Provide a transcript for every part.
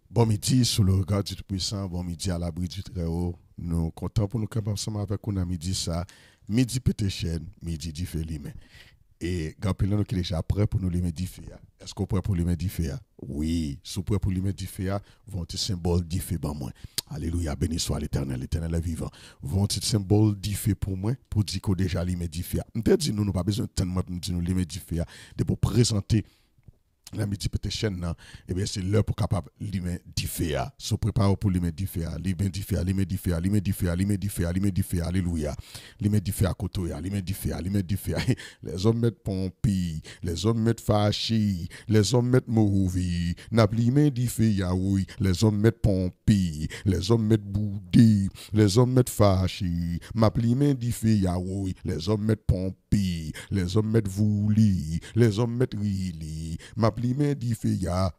Bon midi sous le regard du Tout-Puissant, bon midi à l'abri du Très-Haut. Nous sommes contents pour nous capables ensemble avec vous à midi ça. Midi pété chaîne, midi dit fait limen. Et Gampelin nous qui est déjà prêt pour nous limer diffé. Est-ce qu'on est prêt pour limer diffé? Oui, si vous prêt pour limer diffé, vont petit symbole diffé ban moi. Alléluia, béni soit l'Éternel, l'Éternel est vivant. Vont petit symbole diffé pour moi pour dire qu'on déjà limer diffé. M'te dit nous pas besoin de temps pour nous limer diffé de pour présenter la midi peut chaîne là et bien c'est l'heure pour capable limer difféa se prépare pour limer difféa limer difféa limer difféa limer difféa limer difféa limer difféa alléluia limer difféa kotoya limer difféa les hommes mettent pompi les hommes mettent fâchi les hommes mettent mouvi n'a limer difféa oui les hommes mettent pompi les hommes mettent boudi les hommes mettent fâchi m'a limer difféa oui les hommes mettent pompi les hommes mettent vouli les hommes mettent rili m'a limen difféa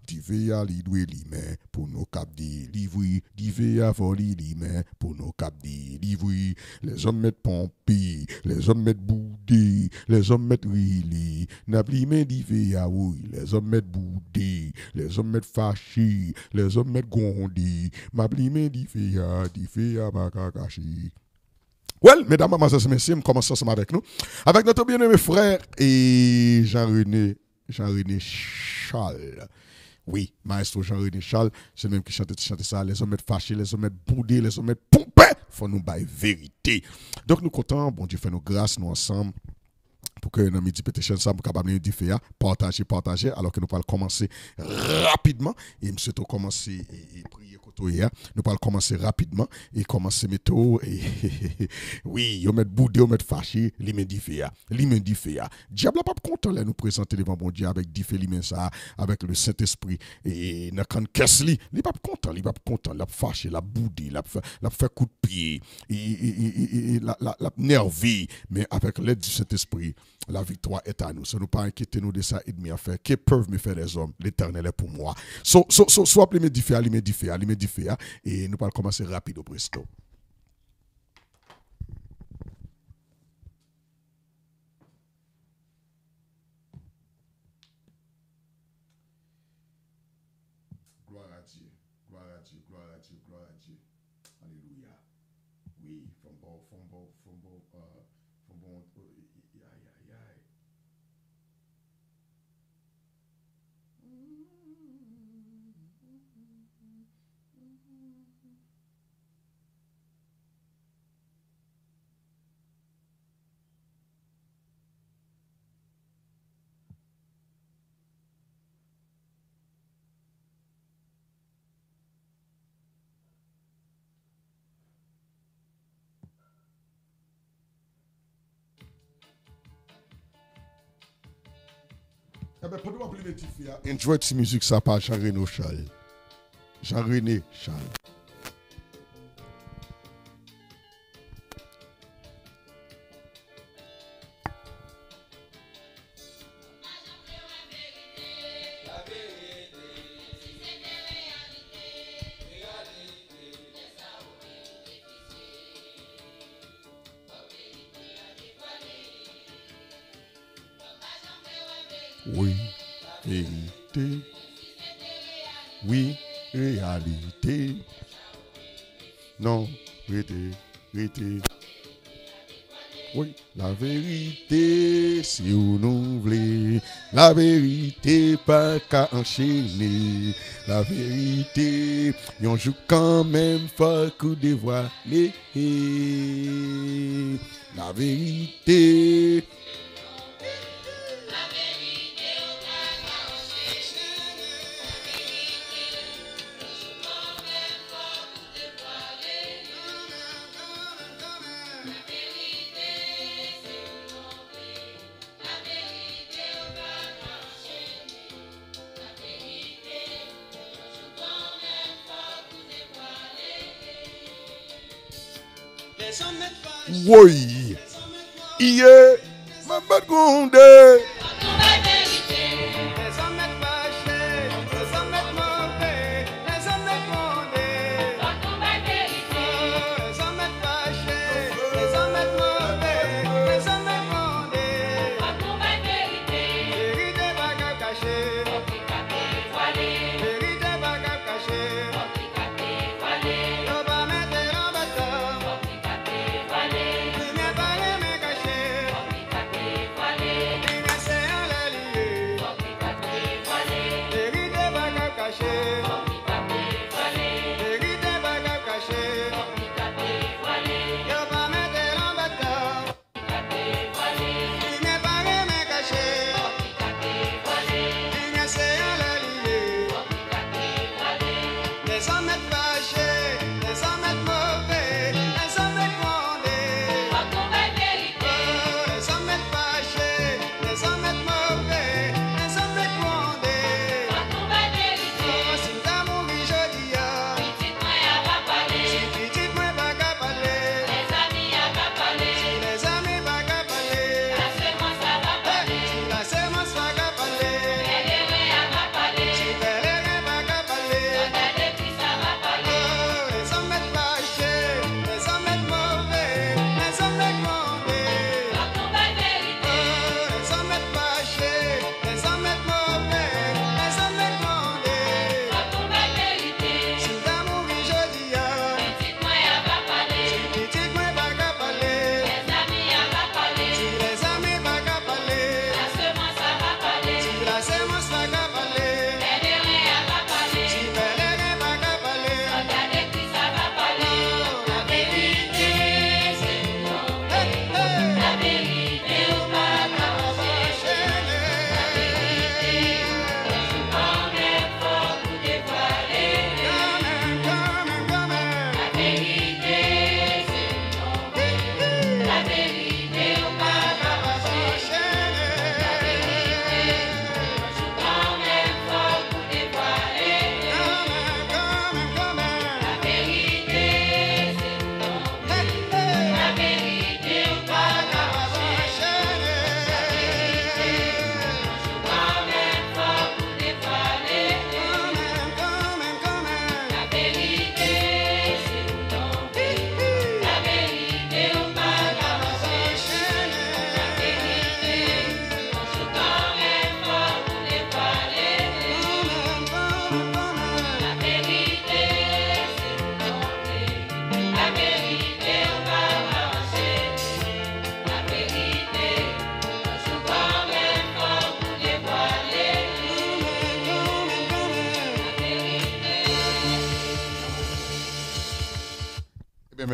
li dwe limen pour nos cap délivrer difféa for li limen pour nos cap délivrer les hommes mettent pompi les hommes mettent boudé les hommes mettent rili n'a limen difféa oui les hommes mettent boudé les hommes mettent fâché les hommes mettent gondé m'a limen difféa bakakashi. Well, mesdames, mademoiselles et messieurs, commençons ensemble avec nous avec notre bien-aimé frère et Jean-René Charles. Oui, maestro Jean-René Charles, c'est même qui chante ça. Les hommes être fâchés, les hommes être boudés, les hommes être pompés. Faut nous bailler vérité. Donc nous comptons, bon Dieu fait nous grâce, nous ensemble. Pour que nous midi pété ça nous capable de faire partager alors que nous allons commencer rapidement et monsieur tout commencer et prier côté nous allons commencer rapidement et commencer métaux et oui yo mettre boudé yo mettre fâché limen diffé diable pas content là nous présenter devant bon Dieu avec diffé limen ça avec le Saint-Esprit et dans quand caisse li pas content la fâché la boudé la fait coup de pied et la nervé mais avec l'aide du Saint-Esprit la victoire est à nous. Ça nous pas inquiéter nous de ça et de me faire. Que peuvent me faire les hommes? L'Éternel est pour moi. Soit appelé me diffé et nous allons commencer rapide au presto. Gloire à Dieu. Alléluia. Oui, from bon. Eh bien, pour nous appeler mes petits filles, enjoy cette musique, ça par Jean-René Charles. Jean-René Charles. Oui, vérité. Oui, réalité. Non, vérité. Oui, la vérité, si vous nous voulez. La vérité, pas qu'à enchaîner. La vérité, yon joue quand même fort coup dévoilé. La vérité. Oui, hier, ma bagonde.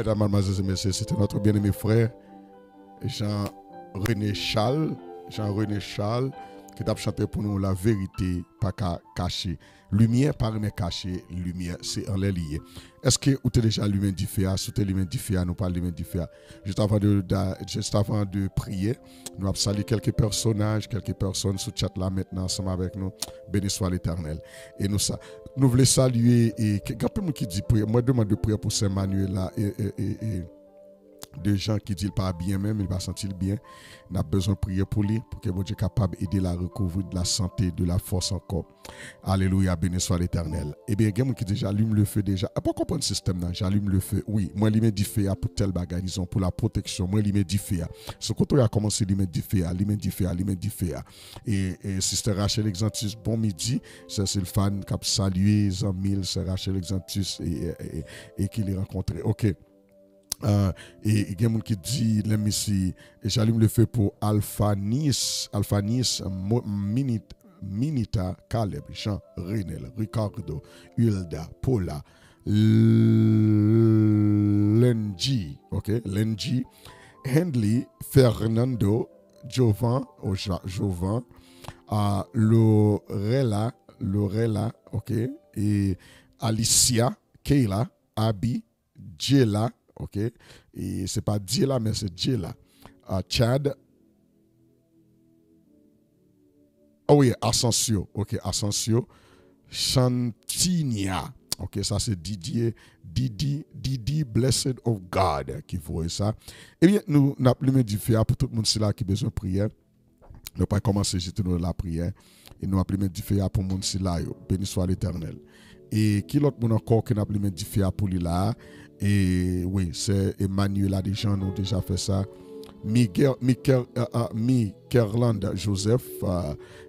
mesdames, mademoiselles et messieurs, c'était notre bien-aimé frère Jean-René Charles, qui t'a chanté pour nous la vérité, pas cachée. Lumière par une cachée, lumière, c'est en les lié. Est-ce que vous avez déjà allumé du feu, si vous avez allumé du feu, nous pas allumé du feu? Juste avant de prier, nous avons salué quelques personnages, quelques personnes sous chat là maintenant, ensemble avec nous. Béni soit l'Éternel. Et nous voulons saluer, et quelqu'un qui dit prière, moi je demande de prière pour Saint-Manuel là, et de gens qui disent pas bien même, il va sentir bien. On a besoin de prier pour lui, pour que Dieu soit capable d'aider la recouvrir de la santé, de la force encore. Alléluia, béni soit l'Éternel. Eh bien, il y a quelqu'un qui dit j'allume le feu déjà. Pour comprendre le système là, j'allume le feu. Oui, moi il met du feu pour tel bagage, disons pour la protection. Moi il met du feu. Ce côté a commencé à mettre du feu, il met du feu, il met du feu. Et Sister Rachel Exantus, bon midi, c'est le fan qui a salué Zamil, c'est Rachel Exantus et qui l'a rencontré. OK. Et il y a quelqu'un qui dit, j'allume le feu pour Alphanis, Minita, Caleb, Jean, Renel, Ricardo, Hilda, Paula, Lenji, Lenji, Henley, Fernando, Jovan, Lorella, et Alicia, Kayla, Abby, Jela, OK, et c'est pas Djela mais c'est Djela. Chad. Oh oui, Asensio. OK, Asensio. Chantinia. OK, ça c'est Didi, Blessed of God qui voit ça. Eh bien, nous n'avons plus du feu pour tout le monde là qui a besoin de prière. Nous pas commencer jeter la prière et nous avons plus du feu pour le monde là. Béni soit l'Éternel. Et qui l'autre monde encore qui n'a plus du feu pour lui là? Et oui, c'est Emmanuel a déjà nous déjà fait ça. Mikerland Joseph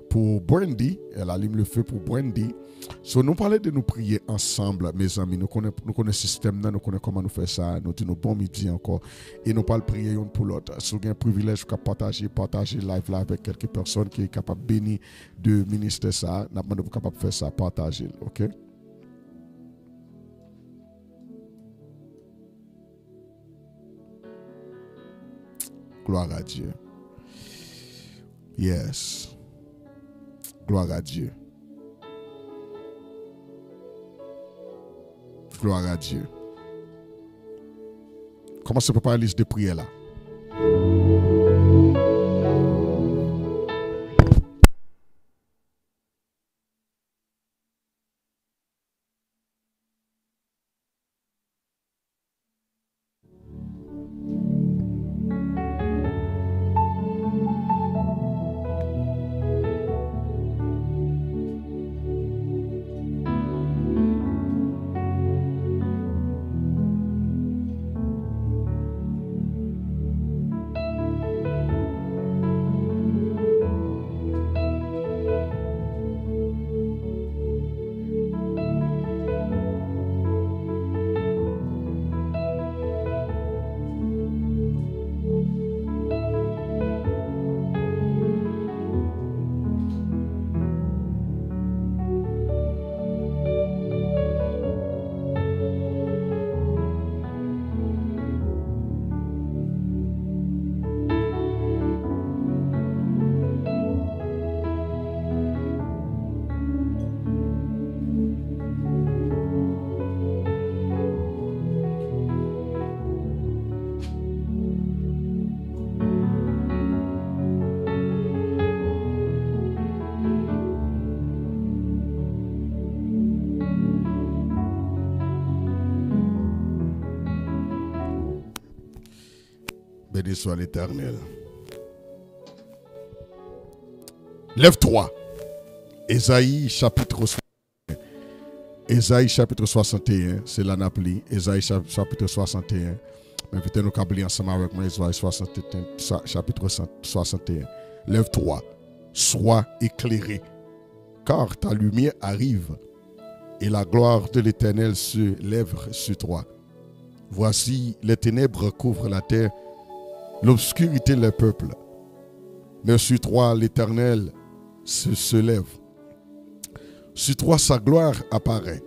pour Brandy, elle allume le feu pour Brandy. So nous parlons de nous prier ensemble, mes amis. Nous connaissons le système, nous connaissons comment nous faire ça. Nous disons bon midi encore. Et nous parlons prier une pour l'autre. Si vous avez un privilège de partager live là avec quelques personnes qui sont capables de bénir de ministrer ça, nous sommes capables de faire ça, partager. OK? Gloire à Dieu. Yes. Gloire à Dieu. Gloire à Dieu. Commencez par la liste de prières là. Béni soit l'Éternel. Lève-toi. Ésaïe chapitre 61. Ésaïe chapitre 61, c'est la Napoli. Ésaïe chapitre 61. Invitez-nous à lire ensemble avec moi. Ésaïe chapitre 61. Lève-toi, sois éclairé, car ta lumière arrive et la gloire de l'Éternel se lève sur toi. Voici, les ténèbres couvrent la terre, l'obscurité les peuples. Mais sur toi, l'Éternel se lève. Sur toi, sa gloire apparaît.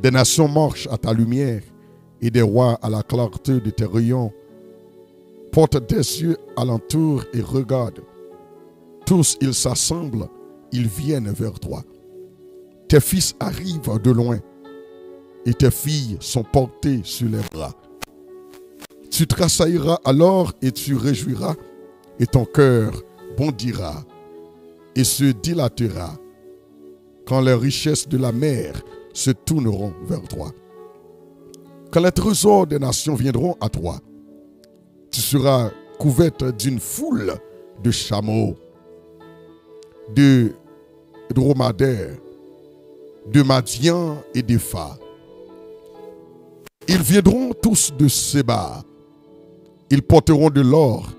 Des nations marchent à ta lumière et des rois à la clarté de tes rayons. Porte tes yeux alentour et regarde. Tous, ils s'assemblent, ils viennent vers toi. Tes fils arrivent de loin et tes filles sont portées sur les bras. Tu tressailleras alors et tu réjouiras et ton cœur bondira et se dilatera quand les richesses de la mer se tourneront vers toi. Quand les trésors des nations viendront à toi, tu seras couverte d'une foule de chameaux, de dromadaires, de Madian et d'Épha. Ils viendront tous de Séba. Ils porteront de l'or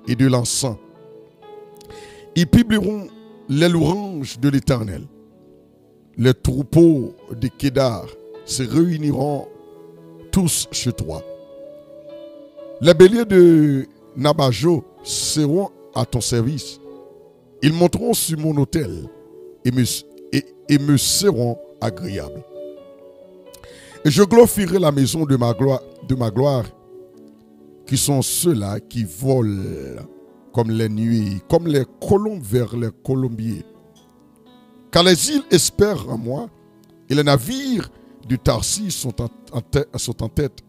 et de l'encens. Ils publieront les louanges de l'Éternel. Les troupeaux de Kédar se réuniront tous chez toi. Les béliers de Nabajo seront à ton service. Ils monteront sur mon autel et me seront agréables. Et je glorifierai la maison de ma gloire, qui sont ceux-là qui volent comme les nuées, comme les colombes vers les colombiers. Car les îles espèrent en moi, et les navires du Tarsis sont en tête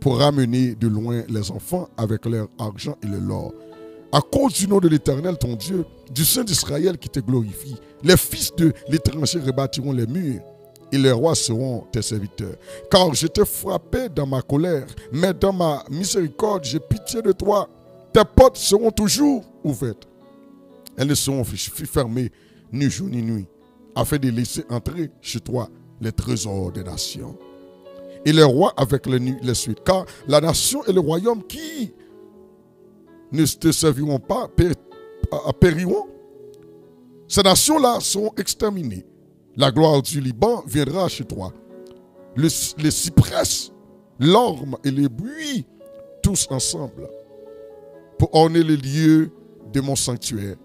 pour ramener de loin les enfants avec leur argent et leur or. À cause du nom de l'Éternel, ton Dieu, du Saint d'Israël qui te glorifie, les fils de l'étranger rebâtiront les murs et les rois seront tes serviteurs. Car je t'ai frappé dans ma colère, mais dans ma miséricorde, j'ai pitié de toi. Tes portes seront toujours ouvertes. Elles ne seront fermées ni jour ni nuit, afin de laisser entrer chez toi les trésors des nations. Et les rois avec les suites. Car la nation et le royaume qui ne te serviront pas périront. Ces nations-là seront exterminées. La gloire du Liban viendra chez toi. Les cyprès, l'orme et les buis, tous ensemble, pour orner les lieux de mon sanctuaire.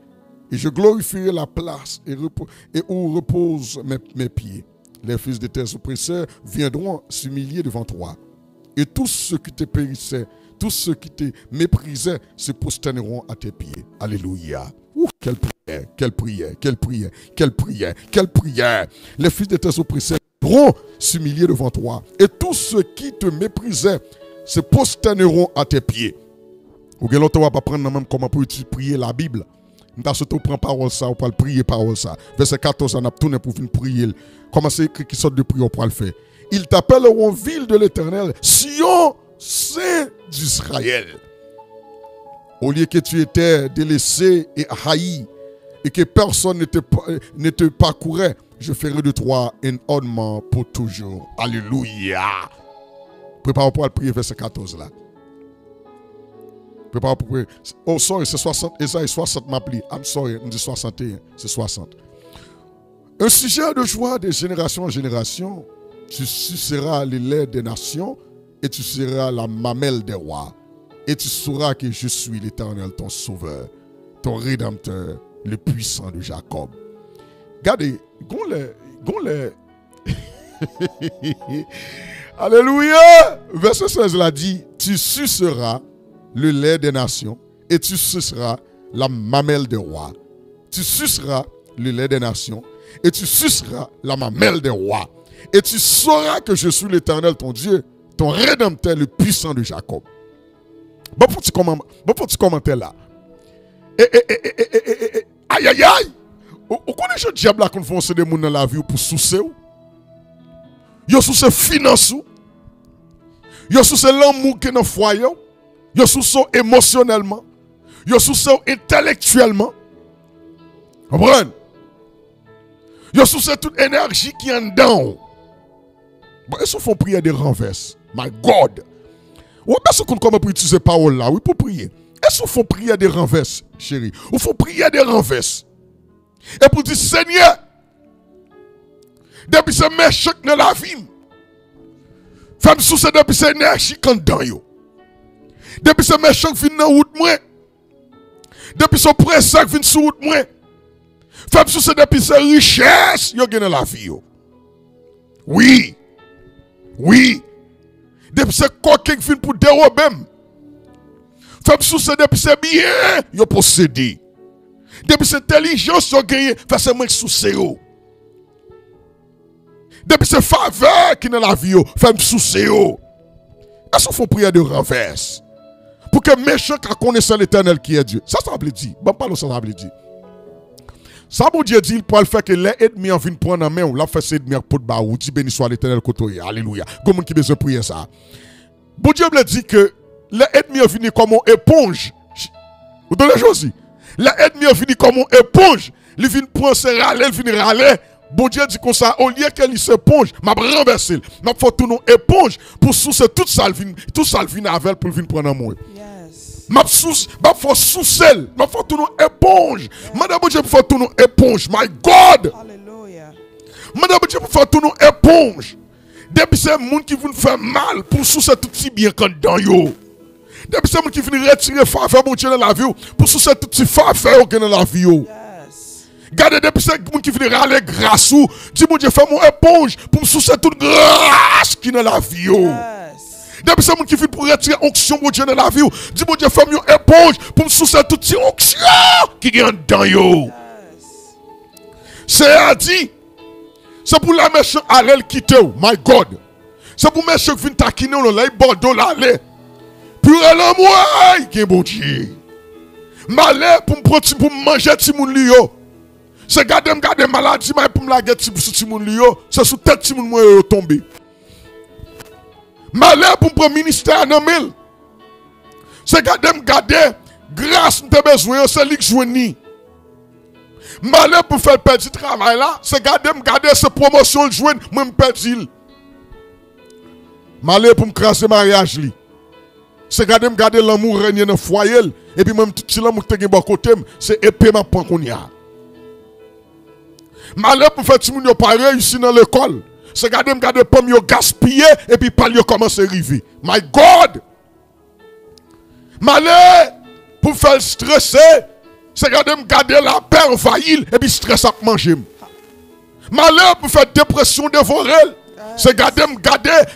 Et je glorifierai la place et où reposent mes pieds. Les fils de tes oppresseurs viendront s'humilier devant toi. Et tous ceux qui te périssaient, tous ceux qui te méprisaient se prosterneront à tes pieds. Alléluia. Quelle prière, quelle prière, quelle prière, quelle prière, quelle prière. Les fils de tes oppresseurs viendront s'humilier devant toi. Et tous ceux qui te méprisaient se prosterneront à tes pieds. Ou bien l'autre va pas prendre même comment pour prier la Bible. Parce que tu prends parole ça, ou pas le prier parole ça. Verset 14, on a tourné pour venir prier. Comment c'est écrit qui sort de prière pour le faire? Ils t'appelleront ville de l'Éternel, Sion, Saint d'Israël. Au lieu que tu étais délaissé et haï, et que personne ne te parcourait, je ferai de toi un ornement pour toujours. Alléluia. Prépare-toi pour le prier, verset 14 là. Prépare pour prier. Oh, sorry, c'est 60. Esaïe 60 m'appelé. I'm sorry, on dit 61. C'est 60. Un sujet de joie de génération en génération. Tu suceras le lait des nations et tu seras la mamelle des rois. Et tu sauras que je suis l'Éternel, ton sauveur, ton rédempteur, le puissant de Jacob. Regardez, gonle. Alléluia. Verset 16 l'a dit, tu suceras le lait des nations, et tu suceras la mamelle des rois. Tu suceras le lait des nations, et tu suceras la mamelle des rois. Et tu sauras que je suis l'Éternel, ton Dieu, ton rédempteur, le puissant de Jacob. Bon petit commentaire là. Aïe aïe aïe. Vous connaissez le diable là qu'on fait des gens dans la vie pour soucer ou? Yo souce finance ou? Yo souce l'amour qui est dans le foyer. Yo souce émotionnellement. Yo souce intellectuellement. Comprenez? Yo souce toute énergie qui est en dedans. Bon, est-ce qu'il faut prier des renverses? My God. Ou est-ce qu'on commence pour utiliser parole là? Oui, pour prier. Est-ce qu'il faut prier des renverses, chérie? Il faut prier des renverses. Et pour dire, Seigneur, depuis ce méchant dans la vie, femme sous ce depuis cette énergie quand dans yo. Depuis ce méchant qui vient dans la route, moi. Depuis ce pressant qui vient sur la route, moi. Femme sous ce depuis cette richesse, yo gagne dans la vie. Yo. Oui. Oui. Depuis c'est coquin qui vient pour dérober. Femme sous c'est depuis c'est bien, yo possédé. Depuis c'est intelligence yo gagné, fait c'est moi sous c'est yo. Depuis c'est faveur qui dans la vie yo, femme sous c'est yo. Est-ce qu'il faut prier de renverse? Pour que méchant qui connaissent l'Éternel qui est Dieu. Ça veut dire. Bon, pas ça veut dire. Ça veut dire, il peut le faire que les ennemis viennent prendre en main ou la fait ses ennemis pour ba ou dit béni soit l'Éternel côté. Alléluia. Comment qui besoin prier ça? Bon Dieu me dit que les ennemis viennent comme une éponge. Vous donnez les choses. Les ennemis viennent comme une éponge. Ils viennent prendre ses râler, ils viennent râler. Bon Dieu dit comme ça, au lieu qu'elle s'éponge, m'a renversé. M'a fait tourner éponge pour sous toute salvine avec pour venir prendre en moi. M'a fait sous sel, m'a fait tourner éponge. Madame Dieu pour faire tourner éponge. My God. Hallelujah. Madame Dieu pour faire tourner éponge. Depuis c'est monde qui veut faire mal pour sous tout si bien quand dans yo. Depuis c'est monde qui veut retirer faveur mon Dieu dans la vie pour sous tout si faveur dans la vie yo. Gardez depuis ces gens qui viennent râler grâce ou dis mon Dieu fais mon éponge pour me soucier toute grâce qui dans la vie. Depuis ces gens qui viennent pour retirer onction mon Dieu dans la vie. Dis mon Dieu fais mon éponge pour me soucier toute cette onction qui est dans yo. C'est à dire c'est pour la méchant aller le quitter. My God. C'est pour méchant qui vient taquiner on là bordeaux l'aller. Puis elle moi qui est bon Dieu. Malé pour me manger ti moun li yo. C'est garder maladie, mais pour me la guetter sur tout le monde, c'est sous tête tout le monde tombé. Malheur pour me ministère non mille. C'est garder grâce nous besoin, c'est lui qui joue. Malheur pour faire perdre du travail là, c'est garder ce promotion le joindre, moi me perdre. Malheur pour me craser mariage li. C'est garder l'amour régner dans le foyer et puis même tout l'amour qui est bon côté, c'est épée ma pan qu'on y a. Malheur pour faire tout le monde pas réussi dans l'école. C'est garder pomme yo gaspiller et puis pas yo commencer à arriver. My God! Malheur pour faire stresser. C'est garder la paix envahir et puis stress à manger. Malheur pour faire dépression dévorer. C'est garder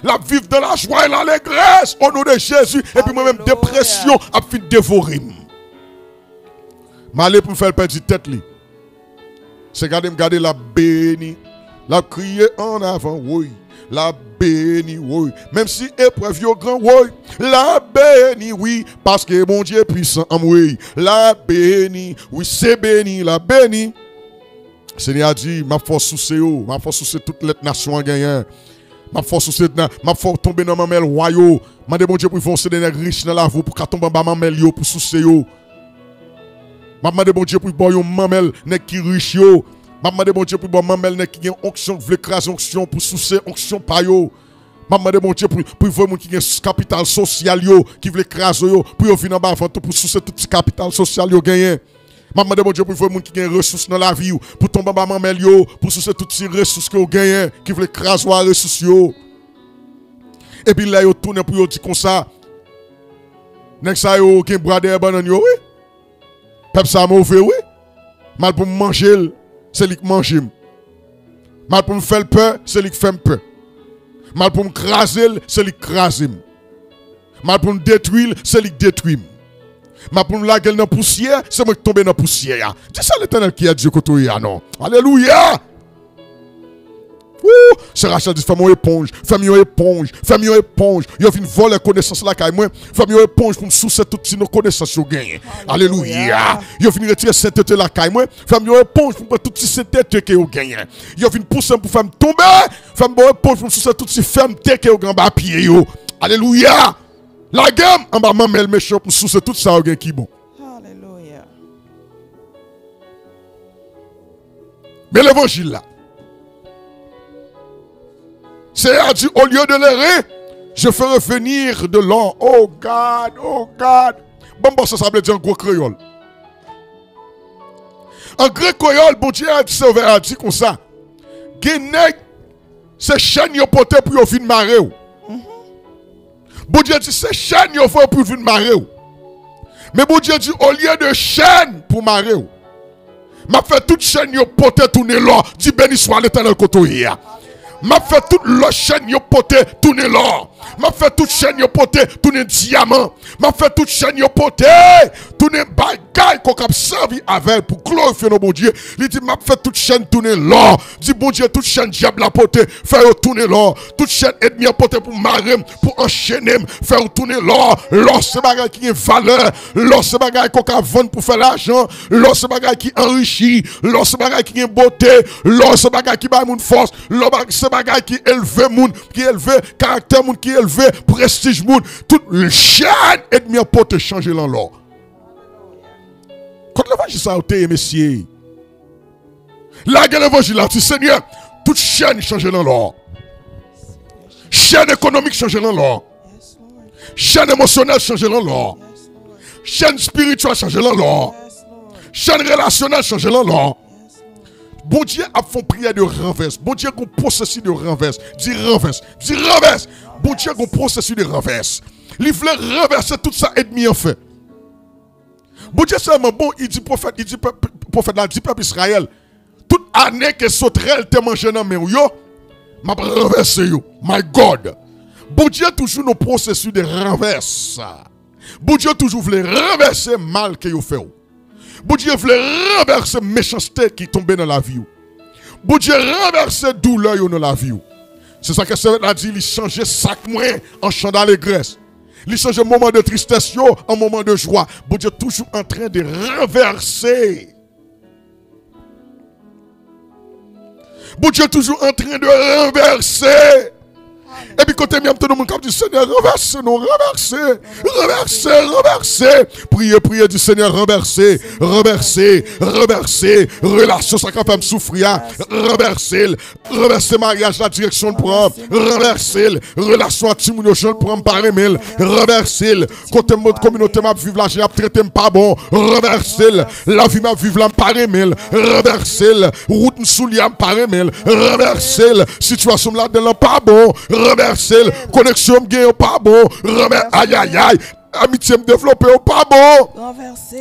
la vivre dans la joie et l'allégresse au nom de Jésus et puis moi-même dépression à fin dévorer. Malheur pour faire perdre tête li. C'est garder la béni, la crier en avant, oui, la béni, oui. Même si épreuve yo grand, oui, la béni, oui, parce que mon Dieu est puissant, oui. La béni, oui, c'est béni, la béni. Seigneur a dit, ma force sous CEO, ma force sous toutes les nations gagnant. Ma force sous ma force tomber dans ma mêle royaux. Ma de mon Dieu pour foncer des nègres riches dans la vie pour qu'à tomber dans ma mêle yo pour sous CEO. Maman de bon Dieu pour bon mamel nek qui riche yo. Maman de bon Dieu pour bon mamel nek qui gen onction vle craser onction pour soucier onction pa yo. Maman de bon Dieu pour voir moun qui gen capital social yo qui vle craser yo pour yo venir en bas avant tout pour soucier tout petit capital social yo gagné. Maman de bon Dieu pour voir moun qui gen ressources dans la vie pour tomber en bas mamel yo pour soucier toutes ces ressources que yo gagné qui vle craser wa ressources yo. Et puis là yo tourne pour yo dit comme ça. Nek sa yo gen brother banan yo oui. Peuple ça mauvais, oui. Mal pour me manger, c'est lui qui mange. Mal pour me faire peur, c'est lui qui fait peur. Mal pour me craser, c'est lui qui crase. Mal pour me détruire, c'est lui qui détruit. Mal pour me laguer dans la poussière, c'est moi qui tombe dans la poussière. C'est ça l'Éternel qui a Dieu côté non. Alléluia. C'est Rachel dit fais-moi éponge, fais-moi éponge, fais-moi éponge. Yo vinn voler connaissance là kay moi, fais-moi éponge pour me soucier toutes nos connaissances yo gagné. Alléluia. Yo vinn retirer cette tête là kay moi, fais-moi éponge pour toutes ces têtes que yo gagné. Yo vinn pousser pour faire tomber, fais-moi éponge pour me soucier toutes ces fermetés que yo grand bas pied yo. Alléluia. La gamme en bas mamel méchant pour soucier tout ça yo gagné qui bon. Alléluia. Mais l'évangile là c'est à dire, au lieu de l'errer, je ferai venir de l'or. Oh God, oh God. Bon, ça veut dire en gros créole. En grec créole, bon Dieu a dit comme ça. Guénèg, c'est chaîne yo porté pour yo vin maré. Bon Dieu dit, c'est chaîne yo fait pour vin maré. Mais bon Dieu dit, au lieu de chaîne pour maré, m'a fait toute chaîne yo porté tourner l'or. Dit béni soit l'Éternel côté. M'a fait toute la chaîne yo poté tourner l'or. M'a fait toute chaîne yo poté, tourner diamant. M'a fait toute chaîne yo poté, tourner bagaille qu'on cap servi avec pour glorifier nos bon Dieu. Il dit m'a fait toute chaîne tourner l'or. Dit bon Dieu toute chaîne diable la poté, faire tourner l'or. Toute chaîne ennemi a poté pour marrer, pour enchaîner, faire tourner l'or. L'or c'est bagaille qui a valeur. L'or c'est bagaille qu'on cap vendre pour faire l'argent. L'or c'est bagaille qui enrichit. L'or c'est bagaille qui a beauté. L'or c'est bagaille qui bat moun force. L'or c'est bagaille qui élève moun, qui élève caractère moun, qui élève prestige moun. Toute chaîne ennemi a poté changer l'or. Quand l'évangile ça a été, messieurs, là, l'évangile a dit, Seigneur, toute chaîne change dans l'or. Chaîne économique change dans l'or. Chaîne émotionnelle change dans l'or. Chaîne spirituelle change dans l'or. Chaîne relationnelle change dans l'or. Bon Dieu a fait prière de renverse. Bon Dieu a un processus de renverse. Dis renverse. Dis renverse. Bon Dieu a un processus de renverse. Il voulait renverser tout ça ennemi en fait. Bon Dieu seulement bon, il dit prophète là, dit peuple Israël. Toute année que sauterelle te mange dans mes yo, m'a renversé yo. My God. Bon Dieu toujours nos processus de renverse. Bon Dieu toujours voulait renverser mal que yo fait. Bon Dieu voulait renverser méchanceté qui tombait dans la vie. Bon Dieu renverser douleur dans la vie. C'est ça que ça a dit, il changeait sac moins en chant d'allégresse. Il change un moment de tristesse en moment de joie. Bon Dieu toujours en train de renverser. Bon Dieu toujours en train de renverser. Et puis côté même tout le monde dit Seigneur renversez nous, renversez, renversez, renversez. Priez du Seigneur renversez, renversez, renversez. Relation ça quand même souffrir, renversez, renversez mariage la direction de prendre, renversez, relation à Timounio je prends par email, renversez. Côté mode communauté m'a vivre la j'ai traité pas bon, renversez. La vie m'a vivre la par email, renversez. Route m'soulia par email, renversez. Situation là dedans pas bon, renversez. Connexion me pas bon. Aïe aïe aïe. Amitié me développer pas bon.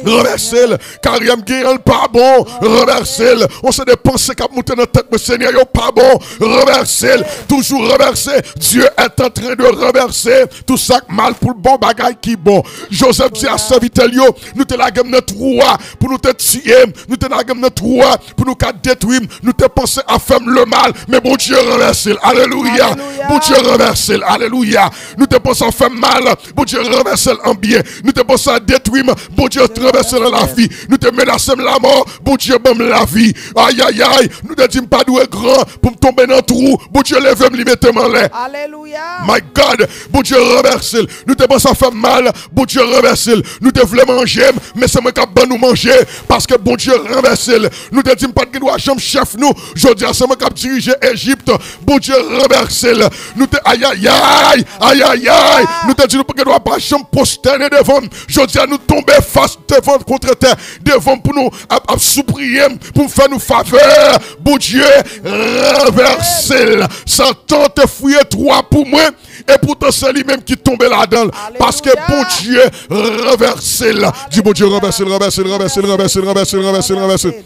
Renverser. Carrière me pas bon. Renverser. On se des pensées qui montent dans la tête, mais Seigneur, pas bon. Renverser. Toujours renverser. Dieu est en train de renverser tout ça mal pour le bon bagaille qui bon. Joseph dit à serviteur, nous te la gamme notre roi pour nous te tuer. Nous te la gamme notre roi pour nous détruire. Nous te pensons à faire le mal, mais bon Dieu renverser. Alléluia. Bon Dieu renverser. Alléluia. Nous te pensons à faire mal, bon Dieu renverser en bien. Nous te pensons à détruire, bon Dieu traverser la vie. Nous te menaçons la mort, bon Dieu bam la vie. Aïe aïe aïe, nous te disons pas doué grand pour me tomber dans le trou. Bon Dieu lève me mettre en l'air. Alléluia. My God, bon Dieu renverse. Nous te pensons à faire mal, bon Dieu renverse. Nous te voulons manger, mais c'est moi qui va nous manger parce que bon Dieu renverse. Nous te disons pas que nous sommes chef nous. Je dis à c'est moi qui diriger Égypte. Bon Dieu renverse. Nous te aïe aïe aïe, aïe aïe aïe. Nous te disons que nous pas chambre prosterner devant. Je dis à nous tomber face devant contre terre, devant pour nous supplier, pour faire nous faveur. Bon Dieu, renverser. Sans tant te fouiller trois pour moi, et pourtant c'est lui-même qui tombe là-dedans. Parce que bon Dieu, renverser. Dis bon Dieu, renverser, renverser, renverser, renverser, renverser, renverser, renverser.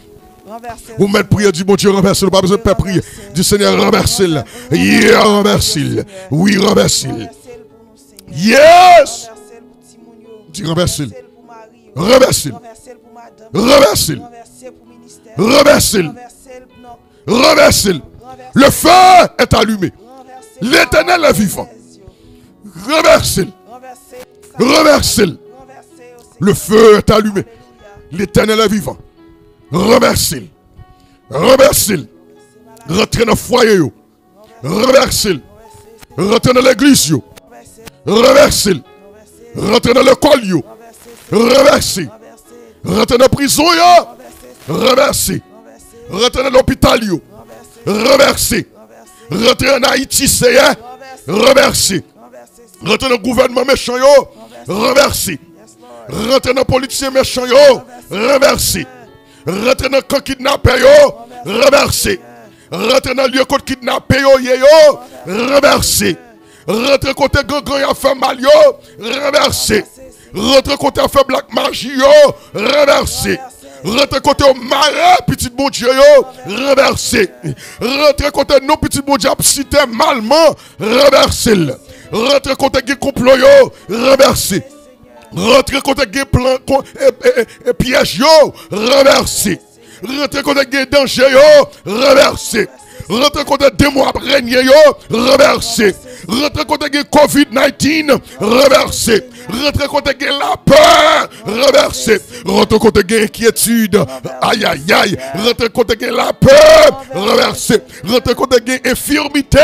Vous mettez prière, dit bon Dieu, renverse-le, pas besoin de faire prier. Dis Seigneur, renverse-le. Yeah, renverse-le. Oui, renverse-le. Yes. Dis renverse-le. Renverse-le. Renverse-le. Renverse-le. Renverse-le. Le feu est allumé. L'Éternel est vivant. Renverse-le. Renverse-le. Le feu est allumé. L'Éternel est vivant. Renversez-le. Renversez-le. Rentrez dans le foyer. Renversez-le. Rentrez dans l'église. Renversez-le. Rentrez dans l'école. Renversez. Rentrez dans la prison. Renversez. Rentrez dans l'hôpital. Renversez. Rentrez en Haïti. Renversez. Rentrez dans le gouvernement méchant. Renversez. Rentrez dans les politiciens méchants. Renversez. Rentrez dans le camp kidnappé, renversez. Rentrez dans le lieu de kidnappé, renversez. Rentrez côté grand a fait mal, renversez. Rentrez côté a fait black magie, renversez. Rentrez côté au marais, petit bon Dieu, renversez. Rentrez côté nos petits bon Dieu, cité malement, renversez. Rentre contre les complots, renversé. Rentre contre les plans et pièges, renversé. Rentre contre les dangers, renversé. Rentre contre les démons régner, renversé. Rentre contre les COVID-19, renversé. Rentre contre la peur, renversé. Rentre contre l'inquiétude, aïe aïe aïe. Rentre contre la peur, renversé. Rentre contre l'infirmité.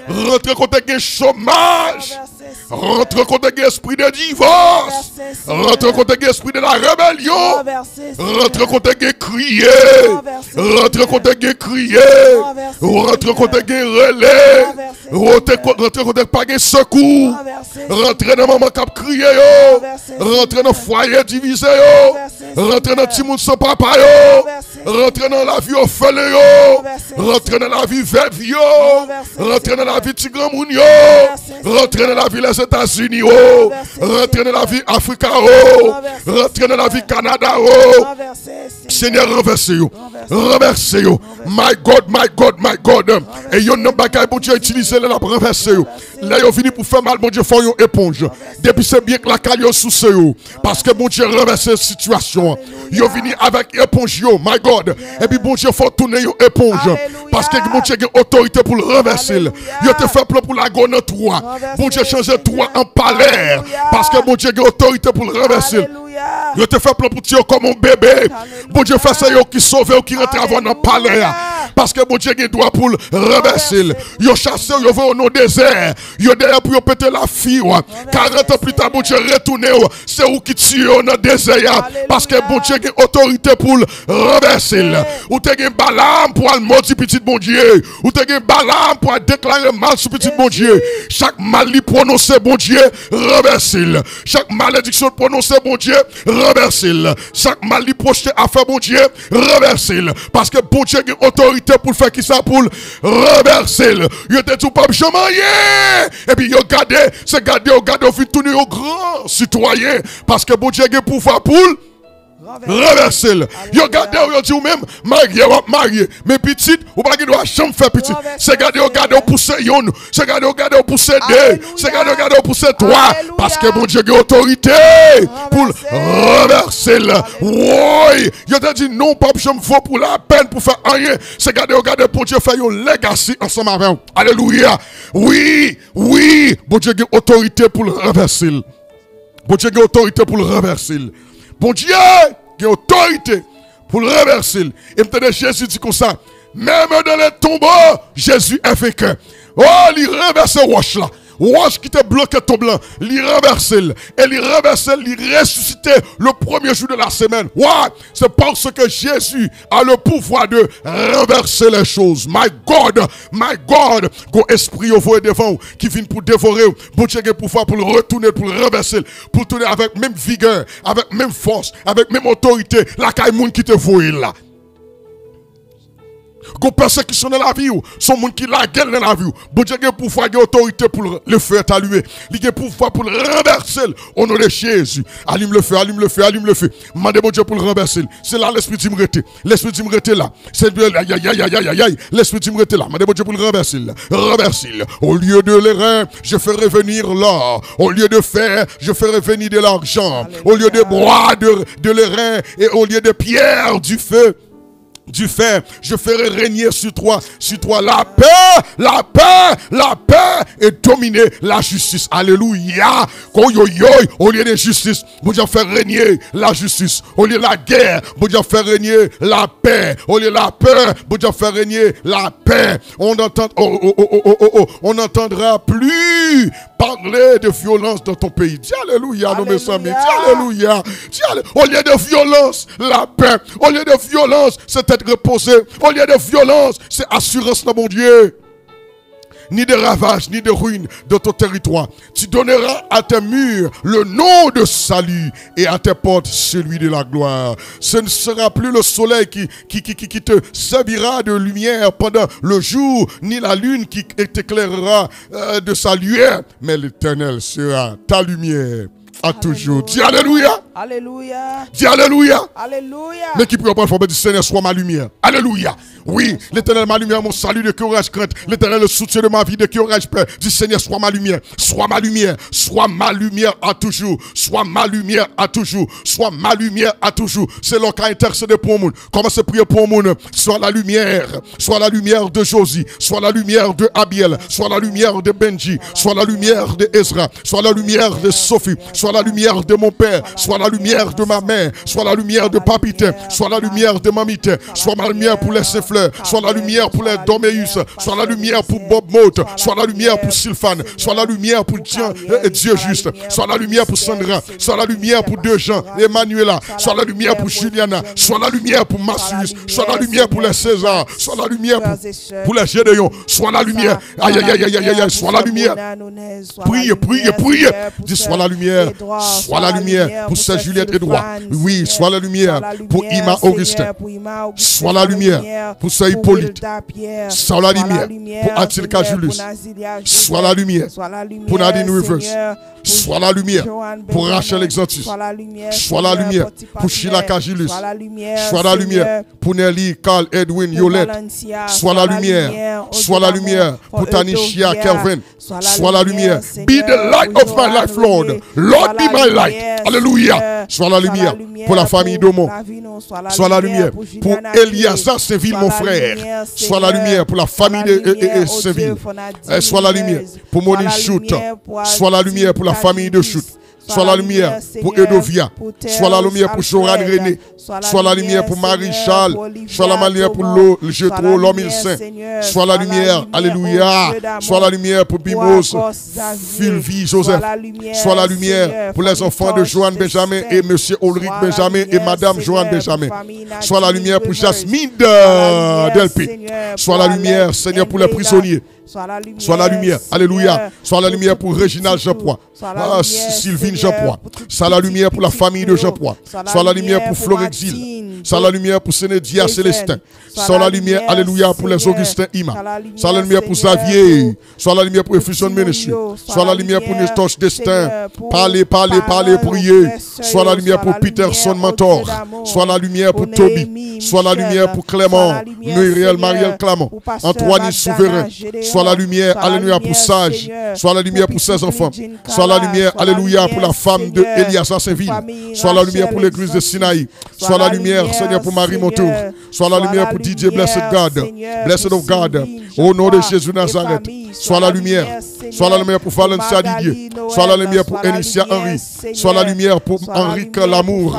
Rentre contre le chômage. Rentre contre l'esprit de divorce. Rentre contre l'esprit de la rébellion. Rentre contre le crier. Rentre contre le crier. Rentre contre le relais. Rentre contre pas de secours. Rentre dans maman qui a crié. Rentre dans le foyer divisé. Rentre dans le petit monde sans papa. Rentre dans la vie au feu. Rentre dans la vie veuve. Rentre dans la vie de grand moun. Rentre dans la vie les États-Unis, rentre dans la vie Afrique, rentre dans la vie Canada, Seigneur, renversez-vous, renversez-vous, my God, my God, my God, et yon nan bagay bon Dieu utilisé là pour renverser vous. Là yon vini pour faire mal, bon Dieu font yon éponge. Depuis c'est bien que la caille yon sous vous, parce que bon Dieu renverse la situation. Yon vini avec éponge yo, my God, et puis bon Dieu faut tourner yon éponge, parce que bon Dieu a autorité pour le renverser. Yon te fait plan pour la gonne 3, bon Dieu change 3 en palais, parce que bon Dieu a autorité pour le renverser. Yo te fait plan pour tirer comme un bébé. Bon Dieu fait ça yo qui sauve ou qui rentre avant dans le palais. Parce que bon Dieu a droit pour le renverser. Yo chassé, yo va au désert. Yo derrière pour péter la fille. 40 ans plus tard, bon Dieu retourne. C'est où qui tire dans le désert. Parce que bon Dieu a autorité pour le renverser. Ou te gen Balaam pour le maudit petit bon Dieu. Ou te gen Balaam pour déclarer mal sur petit bon Dieu. Chaque mal li prononcé bon Dieu, renverser. Chaque malédiction prononcée bon Dieu, renverser. Chaque mal li projeté à faire bon Dieu, renverser. Parce que bon Dieu a autorité pour faire qui ça pour renverser. Yo te tout pas jamais. Et puis yo gardé, c'est gardé au tourner au grand citoyen. Parce que bon Dieu a pouvoir pour renverser. Yo gardé ou dit ou même marié mais petite ou pas doit jamais faire petite. C'est gardé ou pousser yon, c'est gardé ou pousser deux, c'est gardé ou pousser trois parce que bon Dieu a autorité pour renverser. Oui, yo te dit non pas jamais faut pour la peine pour faire rien. C'est gardé pour Dieu faire un legacy ensemble avec vous. Alléluia. Oui, bon Dieu a autorité pour le renverser. Bon Dieu a autorité pour le renverser. Bon Dieu, qui a autorité pour le renverser. Et maintenant, Jésus dit comme ça, même dans les tombeaux, Jésus est vainqueur. Oh, il renverse roche là. Roche qui te bloqué ton blanc, il renverse. Et il renverse, il ressuscité le premier jour de la semaine. Ouais, c'est parce que Jésus a le pouvoir de renverser les choses. My God, go esprit au voie devant qui vient pour dévorer. Bon Dieu a le pouvoir pour le retourner, pour le renverser, pour tourner avec même vigueur, avec même force, avec même autorité. La caille moun qui te voit là. Qu'on persécution dans la vie, son monde qui la gueule dans la vie. Bon Dieu a pouvoir, a autorité pour le faire allumer. Il a pouvoir pour le renverser au nom de Jésus. Allume le feu. Mandez bon Dieu pour le renverser. C'est là l'esprit du m'rete. L'esprit du m'rete là. C'est aïe. L'esprit du m'rete là. Mandez bon Dieu pour le renverser. Renverser. Au lieu de l'airain, je ferai venir l'or. Au lieu de fer, je ferai venir de l'argent. Au lieu de bois, de l'airain. Et au lieu de pierre, du feu. Du fer, je ferai régner sur toi la paix et dominer la justice. Alléluia. Au lieu de justice, bon Dieu faire régner la justice. Au lieu de la guerre, bon Dieu faire régner la paix. Au lieu de la peur, bon Dieu faire régner la paix. On n'entendra plus parler de violence dans ton pays. Dis alléluia, nos mes amis. Dis alléluia. Au lieu de violence, la paix. Au lieu de violence, c'est reposer. Au lieu de violence, c'est assurance dans mon Dieu. Ni de ravages, ni de ruines de ton territoire. Tu donneras à tes murs le nom de salut et à tes portes celui de la gloire. Ce ne sera plus le soleil qui te servira de lumière pendant le jour, ni la lune qui t'éclairera de sa lumière, mais l'Éternel sera ta lumière à toujours. Dis alléluia. Alléluia. Dis Alléluia. Alléluia. Mais qui peut pas le dire Seigneur, sois ma lumière. Alléluia. Oui, l'Éternel, ma lumière, mon salut, de qui aurais-je crainte. L'Éternel, le soutien de ma vie, de qui aurais-je peur. Dis Seigneur, sois ma lumière. Sois ma lumière. Sois ma lumière à toujours. Sois ma lumière à toujours. Sois ma lumière à toujours. C'est l'on qui a intercédé pour le monde. Commence à prier pour le monde. Sois la lumière. Sois la lumière de Josie. Sois la lumière de Abiel. Sois la lumière de Benji. Sois la lumière de Ezra. Sois la lumière de Sophie. Sois la lumière de mon père. Sois la lumière de ma mère. Sois la lumière de Papite. Sois la lumière de Mamite. Sois ma lumière pour les Saint-Fleur. Sois la lumière pour les Doméus. Sois la lumière pour Bob Mote. Sois la lumière pour Sylphane. Sois la lumière pour Dieu juste. Sois la lumière pour Sandra. Sois la lumière pour deux gens. Emmanuela. Sois la lumière pour Juliana. Sois la lumière pour Massius. Sois la lumière pour les César. Sois la lumière pour les Gédéon. Sois la lumière. Aïe, aïe, aïe, aïe, aïe. Sois la lumière. Priez, priez, priez. Dis, sois la lumière. Sois la lumière pour Saint Juliette Edouard. Oui, sois la lumière pour Ima Augustin. Sois la lumière pour Saint Hippolyte. Sois la lumière pour Atilka Julius. Sois la lumière pour Nadine Rivers. Sois la lumière pour Rachel Exantus. Sois la lumière pour Sheila Kajilus. Sois la lumière pour Nelly, Carl, Edwin, Yolette. Sois la lumière. Sois la lumière pour Tanisha, Kelvin. Sois la lumière. Be the light of my life, Lord. Lord, be my light. Alléluia. Sois la lumière pour la famille d'Aumont. Sois la lumière pour Eliasa Séville, mon frère. Sois la lumière pour la famille de Séville. Sois la lumière pour Monique Choute. Sois la lumière pour la famille de Choute. Sois la lumière pour Edovia. Sois la lumière pour Joran René. Sois la lumière pour Marie-Charles. Sois la lumière pour Jetro, l'homme il saint. Sois la lumière, alléluia. Sois la lumière pour Bimos, Fulvie, Joseph. Sois la lumière pour les enfants de Joanne Benjamin et monsieur Ulrich Benjamin et madame Joanne Benjamin. Sois la lumière pour Jasmine Delpé. Sois la lumière, Seigneur, pour les prisonniers. Sois la lumière, alléluia. Sois la lumière pour Réginald Jean-Poix. Sylvine Jean-Poix. Sois la lumière pour la famille de Jean-Poix. Sois la lumière pour Florexil. Sois la lumière pour Sénédia Célestin. Sois la lumière, alléluia, pour les Augustins Ima. Sois la lumière pour Xavier. Sois la lumière pour Effusion Ministry. Sois la lumière pour Nestoche Destin. Parlez, parlez, parlez, priez. Sois la lumière pour Peterson Mentor. Sois la lumière pour Toby. Sois la lumière pour Clément. Muriel Marielle Clamont. Antoine Souverain. Sois la lumière, alléluia, pour Sage. Sois la lumière pour ses enfants. Sois la lumière, alléluia, pour la femme de Elias à Saint-Ville. Sois la lumière pour l'église de Sinaï. Sois la lumière, Seigneur, pour Marie Montour. Sois la lumière pour Didier, blessed God. Blessed of God. Au nom de Jésus Nazareth. Sois la lumière. Sois la lumière pour Valencia Didier. Sois la lumière pour Enicia Henry. Sois la lumière pour Henrique Lamour.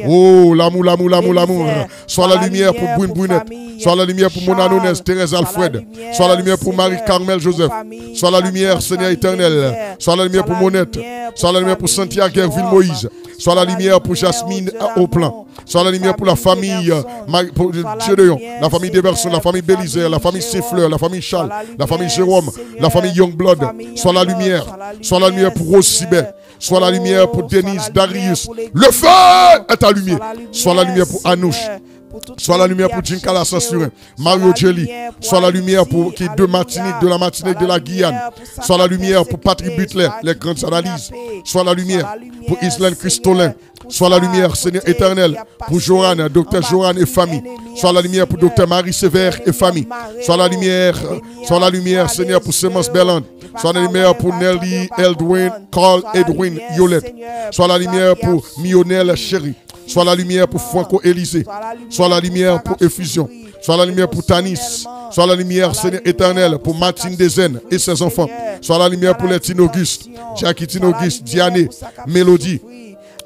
Oh, l'amour, l'amour, l'amour, l'amour. Sois la lumière pour Brune Brunette. Sois la lumière pour Mona Nunes, Thérèse Alfred. Sois la lumière pour Marie-Carmel Joseph. Sois la lumière, Seigneur éternel. Sois la lumière pour Monette. Sois la lumière pour Santiago Gerville Moïse. Sois la lumière pour Jasmine Auplan. Sois la lumière pour la famille pour Gédéon, la famille Déverson, la famille Bélisaire, la famille Saint-Fleur, la famille Charles, la famille Jérôme, la famille Youngblood. Sois la lumière. Sois la lumière pour Rose Sibet. Sois la lumière pour Denise Darius. Le feu est allumé. Sois la lumière pour Anouche. Sois la lumière pour Jinkala Sansurin, Mario Jelly. Sois la lumière pour qui de Martinique, de la Martinique, de la Guyane. Sois la lumière pour Patrick Butler, les grandes analyses. Sois la lumière pour Islaine Christolin. Sois la lumière, Seigneur éternel, pour Joran, docteur Joran et famille. Sois la lumière pour docteur Marie Sévère et famille. Sois la lumière, Seigneur, pour Semence Berland. Sois la lumière pour Nelly, Eldwin, Carl, Edwin, Yolette. Sois la lumière pour Mionel Chéri. Sois la lumière pour Franco Élysée. Sois la lumière pour Effusion. Sois la lumière pour Tanis. Sois la lumière, Seigneur éternel, pour Martine Dezen et ses enfants. Sois la lumière pour les Auguste, Jackie Auguste, Diane, Mélodie,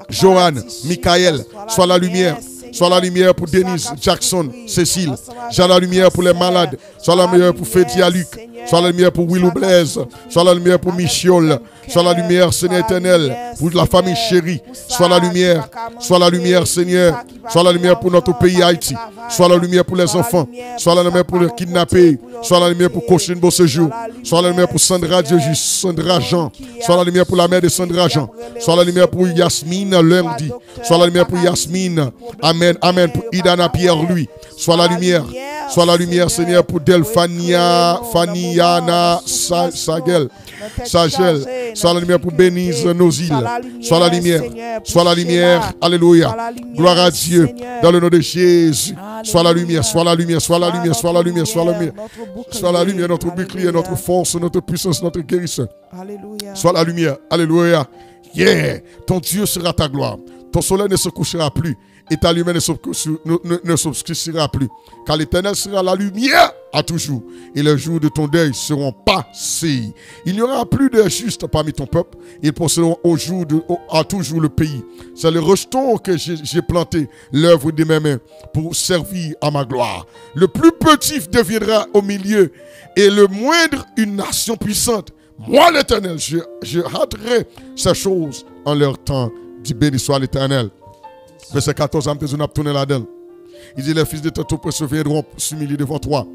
Johan, Michael. Sois la lumière. Sois la lumière pour Denise Jackson, Cécile. Sois la lumière pour les malades. Sois la lumière pour Fédia Luc. Sois la lumière pour Willou Blaise. Sois la lumière pour Michiol. Sois la lumière, Seigneur éternel, pour la famille chérie. Sois la lumière. Sois la lumière, Seigneur. Sois la lumière pour notre pays Haïti. Sois la lumière pour les enfants. Sois la lumière pour les kidnappés. Sois la lumière pour Cochin Beauséjour. Sois la lumière pour Sandra Diogis, Sandra Jean. Sois la lumière pour la mère de Sandra Jean. Sois la lumière pour Yasmine lundi. Sois la lumière pour Yasmine. Amen, amen. Pour Idana Pierre lui. Sois la lumière. Sois la lumière, Seigneur, pour Delphania, Faniana, Sagel. Sagel, sois la lumière pour bénir nos îles. Sois la lumière, sois la lumière. Alléluia. Gloire à Dieu. Dans le nom de Jésus. Sois la lumière, sois la lumière, sois la lumière, sois la lumière, sois la lumière. Sois la lumière, notre bouclier, notre force, notre puissance, notre guérisseur. Sois la lumière. Alléluia. Yeah. Ton Dieu sera ta gloire. Ton soleil ne se couchera plus. Et ta lumière ne s'obscurcira plus. Car l'Éternel sera la lumière à toujours. Et les jours de ton deuil seront passés. Il n'y aura plus de justes parmi ton peuple. Ils posséderont à toujours le pays. C'est le rejeton que j'ai planté, l'œuvre de mes mains, pour servir à ma gloire. Le plus petit deviendra au milieu, et le moindre une nation puissante. Moi, l'Éternel, je hâterai ces choses en leur temps. Dis béni soit l'Éternel. Verset 14, on a tourné là-dedans. Il dit, les fils de ton oppresseur viendront s'humilier devant toi.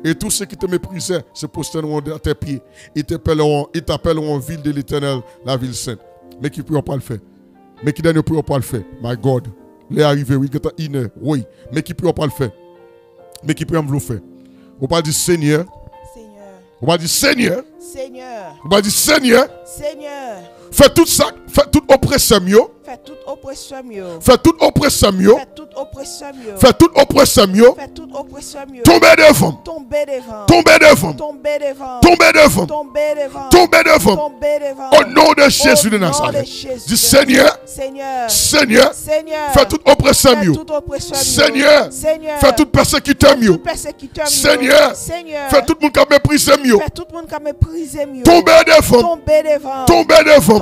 Et tous ceux qui te méprisaient se prosterneront à tes pieds. Ils t'appelleront ville de l'Éternel, la ville sainte. Mais qui ne pourront pas le faire. Mais qui ne pourront pas le faire. My God. Les arrivés, oui. Mais qui ne pourront pas le faire. Mais qui pourront le faire. On va dire Seigneur. On va dire Seigneur. On va dire Seigneur. Fais tout ça. Fais tout oppresseur mieux. Fais tout oppresseur mieux. Fais tout oppresseur mieux. Fais tout oppresseur mieux. Tombez devant. Tombez devant. Tombez devant. Tombez devant. Au nom de Jésus de Nazareth. Dis Seigneur. Seigneur. Fais tout oppresseur mieux. Seigneur. Fais tout persécuteur mieux. Seigneur. Fais tout le monde qui a méprisé mieux. Tombez devant. Tombez devant.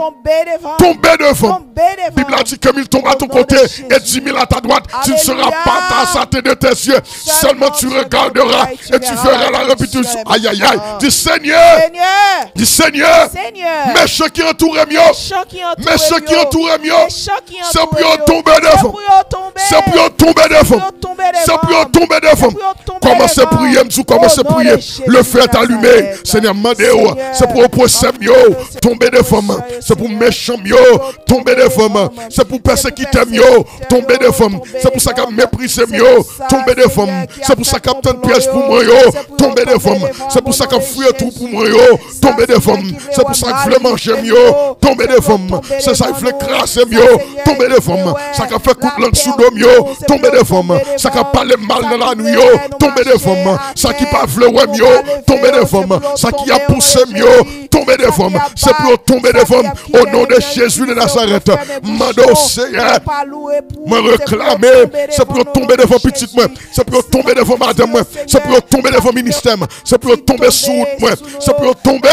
Tombez devant. La Bible a dit que 1000 tombent à ton côté et 10 000 à ta droite. Tu ne seras pas tassé de tes yeux. Seulement tu regarderas et tu verras la répétition. Aïe, aïe, aïe. Dis Seigneur. Dis Seigneur. Méchants qui entourent mieux. Méchants qui entourent mieux. C'est pour tomber devant. C'est pour tomber devant. C'est pour tomber devant. Commencez à prier, commencez à prier. Le feu est allumé. Seigneur, mandez-vous. C'est pour opposer mieux. Tomber devant. C'est pour méchants mieux. Tomber devant. C'est pour persécuter mieux. Tomber devant. C'est pour ça qu'elle méprise mieux. Tomber devant. C'est pour ça qu'elle a de pièges pour moi. Tomber devant. C'est pour ça qu'elle fouille tout pour moi. Tomber devant. C'est pour ça qu'elle veut manger mieux. Tomber devant. C'est ça qu'elle veut crasser mieux. Tomber devant. Ça qu'elle fait couper l'un sous le mieux. Tomber devant. Ça qu'elle parle mal dans la nuit. Tomber devant. Ça qui pas vle ouais mieux. Tomber devant. Ça qui a poussé mieux. Tomber devant. C'est pour tomber devant. Au nom de Jésus de Nazareth. Mando Seigneur. Me réclamer. C'est pour tomber devant petite moi. C'est pour tomber devant madame moi. C'est pour tomber devant ministère. C'est pour tomber sous moi. C'est pour tomber.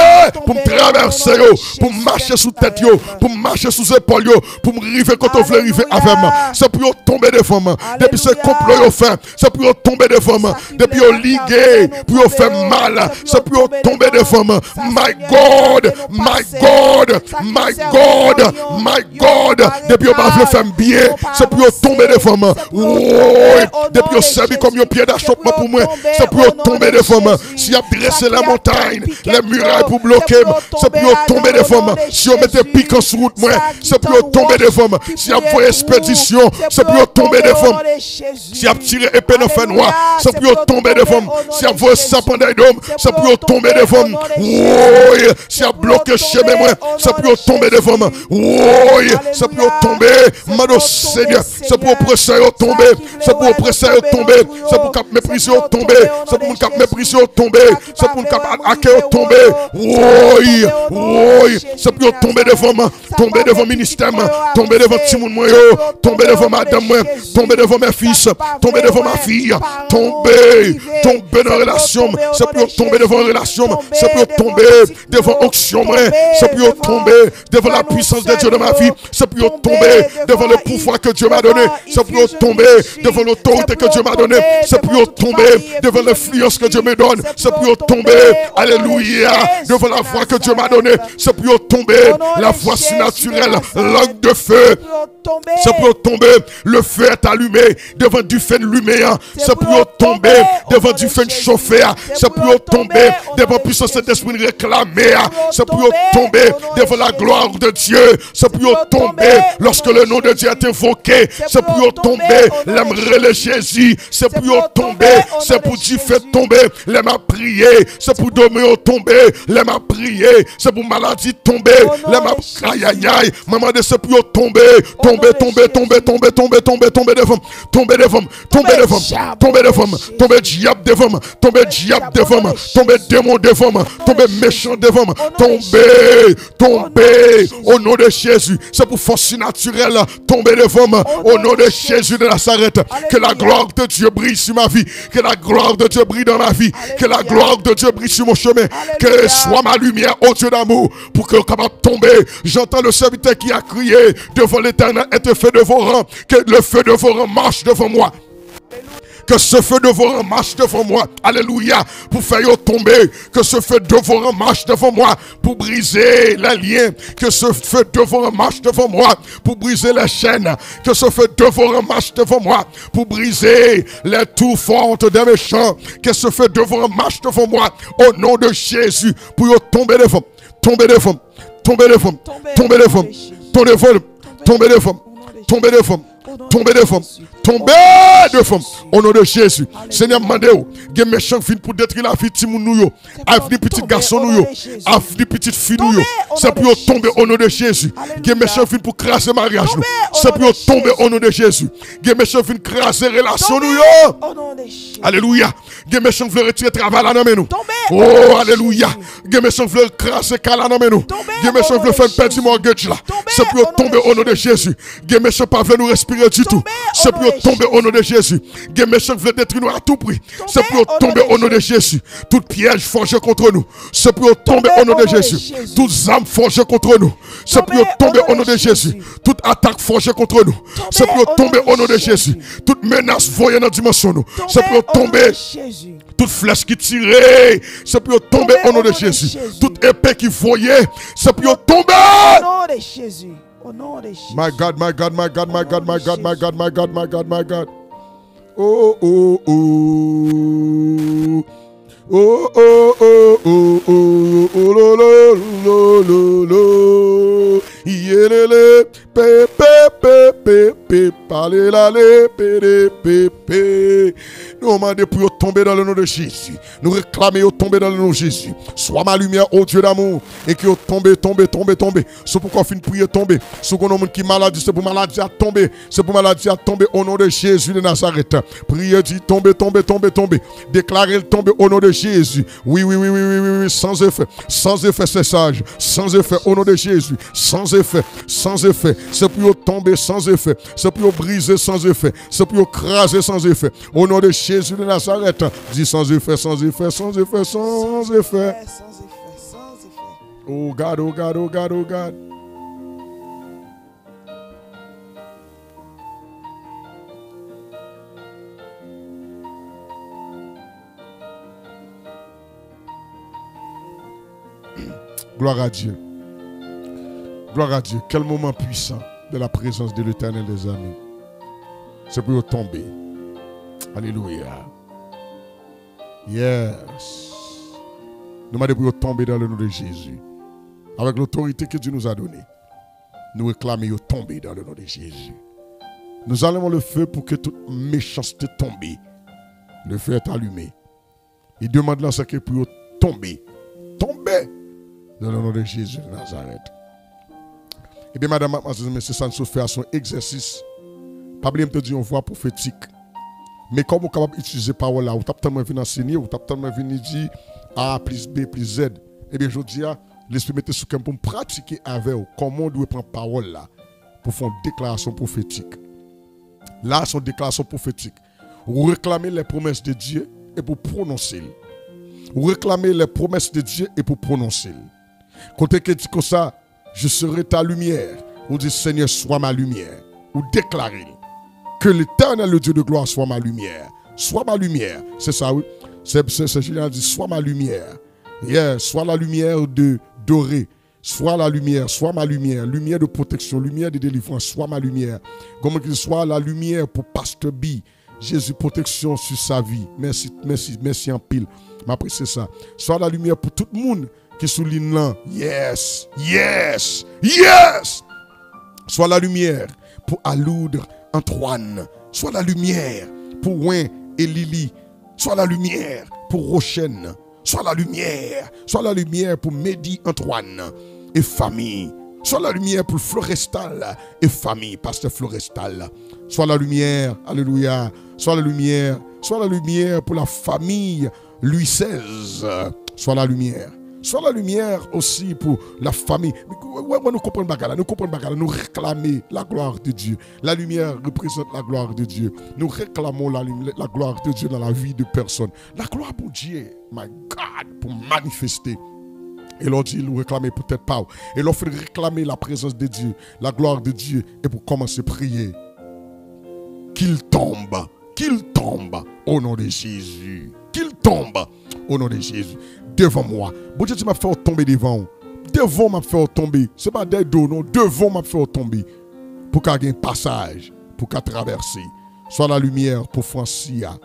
Pour me traverser. Pour marcher sous tête. Pour marcher sous épaule. Pour me river quand on veut river avec moi. C'est pour tomber devant moi. Depuis ce complot fait. C'est pour tomber devant moi. Depuis au ligué. Pour faire mal. C'est pour tomber devant moi. My God. My God. My God. My God. Depuis on va faire bien. C'est pour tomber devant moi. Depuis on servi comme un pied d'achoppement pour moi. C'est pour tomber devant moi. Si on a dressé la montagne, les murailles pour bloquer, c'est pour tomber devant moi. Si on mettait piquant sur route, c'est pour tomber devant moi. Si on a fait expédition, c'est pour tomber devant moi. Si on a tiré épée dans le feu noir, c'est pour tomber devant moi. Si on a fait sapin d'homme, c'est pour tomber devant moi. Si on a bloqué chez moi, c'est pour tomber devant moi. C'est pour tomber. Mano Seigneur, c'est pour oppresser tomber. C'est pour oppresser tomber. C'est pour cap mépriser tomber. C'est pour cap mépriser tomber. C'est pour cap accueillir tomber. C'est pour tomber devant moi. Tomber devant ministère. Tomber devant Timon moi. Tomber devant madame moi. Tomber devant mes fils. Tomber devant ma fille. Tomber. Tomber dans la relation. C'est pour tomber devant la relation. C'est pour tomber devant onction. C'est pour tomber devant la puissance de Dieu dans ma vie. C'est pour tomber devant le pouvoir que Dieu m'a donné. C'est pour tomber devant l'autorité que Dieu m'a donnée. C'est pour tomber devant l'influence que Dieu me donne. C'est pour tomber, alléluia, devant la foi que Dieu m'a donnée. C'est pour tomber la foi surnaturelle, langue de feu. C'est pour tomber, le feu est allumé devant du feu lumière, c'est pour tomber devant du feu chauffer, c'est pour tomber devant puissance d'esprit réclamer, c'est pour tomber devant la gloire de Dieu, c'est pour tomber lorsque le nom de Dieu est invoqué, c'est pour tomber, l'aimerait le Jésus, c'est pour tomber, c'est pour Dieu faire tomber, les m'a prié, c'est pour dormir tomber, les m'a prié, c'est pour maladie tomber, les m'a aïe aïe aïe, maman de c'est pour tomber, tomber devant, tomber devant, tomber devant, tomber devant, tomber diable devant, tomber diable devant, tomber démon devant, tomber méchant devant, tomber au nom de Jésus, c'est pour force naturelle, tomber devant, au nom de Jésus de Nazareth, que la gloire de Dieu brille sur ma vie, que la gloire de Dieu brille dans ma vie, que la gloire de Dieu brille sur mon chemin, que soit ma lumière, ô Dieu d'amour, pour que capable tomber. J'entends le serviteur qui a crié devant l'Éternel, et feu de vos rangs, que le feu de vos rangs marche devant moi. Que ce feu de vos rangs marche devant moi. Alléluia. Pour faire tomber. Que ce feu de vos rangs marche devant moi. Pour briser les liens. Que ce feu de vos rangs marche devant moi. Pour briser les chaînes. Que ce feu de vos rangs marche devant moi. Pour briser les tours fortes des méchants. Que ce feu de vos rangs marche devant moi. Au nom de Jésus. Pour tomber devant. Tomber devant. Tomber devant. Tomber devant. Tomber devant. Tomber devant. Tomber devant. Tomber devant. Tomber devant. Au nom de Jésus. Seigneur, mandez-vous. Des méchants viennent pour détruire la vie de nous. Avenir petit garçon nous. Avenir petite fille nous. C'est pour tomber au nom de Jésus. Des méchants viennent pour craser mariage nous. C'est pour tomber au nom de Jésus. Des méchants viennent craser relation nous. Alléluia. Des méchants veulent retirer travail là dans nous. Oh, alléluia. Des méchants veulent craser cala dans nous. Des méchants veulent faire perdre mortgage là. C'est pour tomber au nom de Jésus. Des méchants pas veulent nous respirer du tout. C'est pour tomber au nom de Jésus. Des méchants veulent détruire nous à tout prix. C'est pour tomber au nom de Jésus. Toute piège forgé contre nous. C'est pour tomber au nom de Jésus. Toutes âmes forgées contre nous. C'est pour tomber au nom de Jésus. Toute attaque forgée contre nous. C'est pour tomber au nom de Jésus. Toute menace voyée dans la dimension nous. C'est pour tomber. Toute flèche qui tirait. C'est pour tomber au nom de Jésus. Toute épée qui voyait. C'est pour tomber. Au nom de Jésus. Au nom de Jésus. My God, my God, my God, my God, my God, my God, my God, my God, my God. Oh, oh, oh. Oh, oh, oh, oh, oh, oh, lo, lo, lo, lo, lo. Yelele, pe, pe, pe, pe, pe, parle la, le, pe, de, pe, pe. Nous demandons pour tomber dans le nom de Jésus. Nous réclamons tomber dans le nom de Jésus. Sois ma lumière, ô Dieu d'amour. Et que tomber, tomber, tomber, tomber. C'est pourquoi fin prier tomber. Ce qu'on a qui maladie, c'est pour maladie à tomber. C'est pour maladie à tomber au nom de Jésus de Nazareth. Priez, dit tomber, tomber, tomber, tomber. Déclarez le tomber au nom de Jésus. Oui, oui, oui, oui, oui, oui, oui, sans effet. Sans effet, c'est sage. Sans effet, au nom de Jésus. Sans effet, sans effet. C'est pour tomber sans effet. C'est pour briser sans effet. C'est pour craser sans effet. Au nom de Jésus de Nazareth. Dis sans effet, sans effet, sans effet, sans effet. Oh God, oh God, oh God, oh God. Gloire à Dieu. Gloire à Dieu. Quel moment puissant de la présence de l'Éternel, des amis. C'est pour tomber. Alléluia. Yes. Nous demandons pour tomber dans le nom de Jésus. Avec l'autorité que Dieu nous a donnée. Nous réclamons tomber dans le nom de Jésus. Nous allumons le feu pour que toute méchanceté tombe. Le feu est allumé. Il demande là ce que pour tomber. Tomber. Dans le nom de Jésus de Nazareth. Eh bien, madame, mademoiselle, c'est ça, nous fait son exercice. Pas oublier de dire une voix prophétique. Mais comme vous êtes capable d'utiliser la parole là, vous avez tellement venir enseigner, vous avez tellement venir dire A plus B plus Z. Eh bien, je dis, l'esprit mette sous camp pour pratiquer avec vous comment on doit prendre la parole là pour faire une déclaration prophétique. Là, c'est une déclaration prophétique. Vous réclamez les promesses de Dieu et pour prononcer. Vous réclamez les promesses de Dieu et pour prononcer. Quand quelqu'un dit comme ça, je serai ta lumière. Vous dites, Seigneur, sois ma lumière. Vous déclarez que l'Éternel, le Dieu de gloire, soit ma lumière. Sois ma lumière. C'est ça, oui. C'est Julien dit, sois ma lumière. Yeah, sois la lumière de dorée. Sois la lumière, sois ma lumière. Lumière de protection, lumière de délivrance, sois ma lumière. Comme qu'il soit la lumière pour Pasteur B. Jésus, protection sur sa vie. Merci, merci, merci en pile. M'apprécie ça. Sois la lumière pour tout le monde qui souligne là. Yes, yes, yes. Sois la lumière pour Aloudre, Antoine. Sois la lumière pour Win et Lily. Sois la lumière pour Rochenne. Sois la lumière. Sois la lumière pour Mehdi, Antoine et famille. Sois la lumière pour Florestal et famille, pasteur Florestal. Sois la lumière, alléluia. Sois la lumière. Sois la lumière pour la famille Louis XVI. Sois la lumière. Sois la lumière aussi pour la famille. Nous comprenons pas, nous comprenons pas, nous réclamons la gloire de Dieu. La lumière représente la gloire de Dieu. Nous réclamons la gloire de Dieu dans la vie de personne. La gloire pour Dieu, my God, pour manifester. Et l'on dit, nous réclamer peut-être pas. Et l'on fait réclamer la présence de Dieu, la gloire de Dieu. Et pour commencer à prier, qu'il tombe au nom de Jésus. Qu'il tombe au nom de Jésus. Devant moi. Bon Dieu, tu m'as fait tomber devant. Devant m'a fait tomber. Ce n'est pas des dos, non. Devant m'a fait tomber. Pour qu'il y ait un passage, pour qu'il traverse. Soit la lumière pour Francia.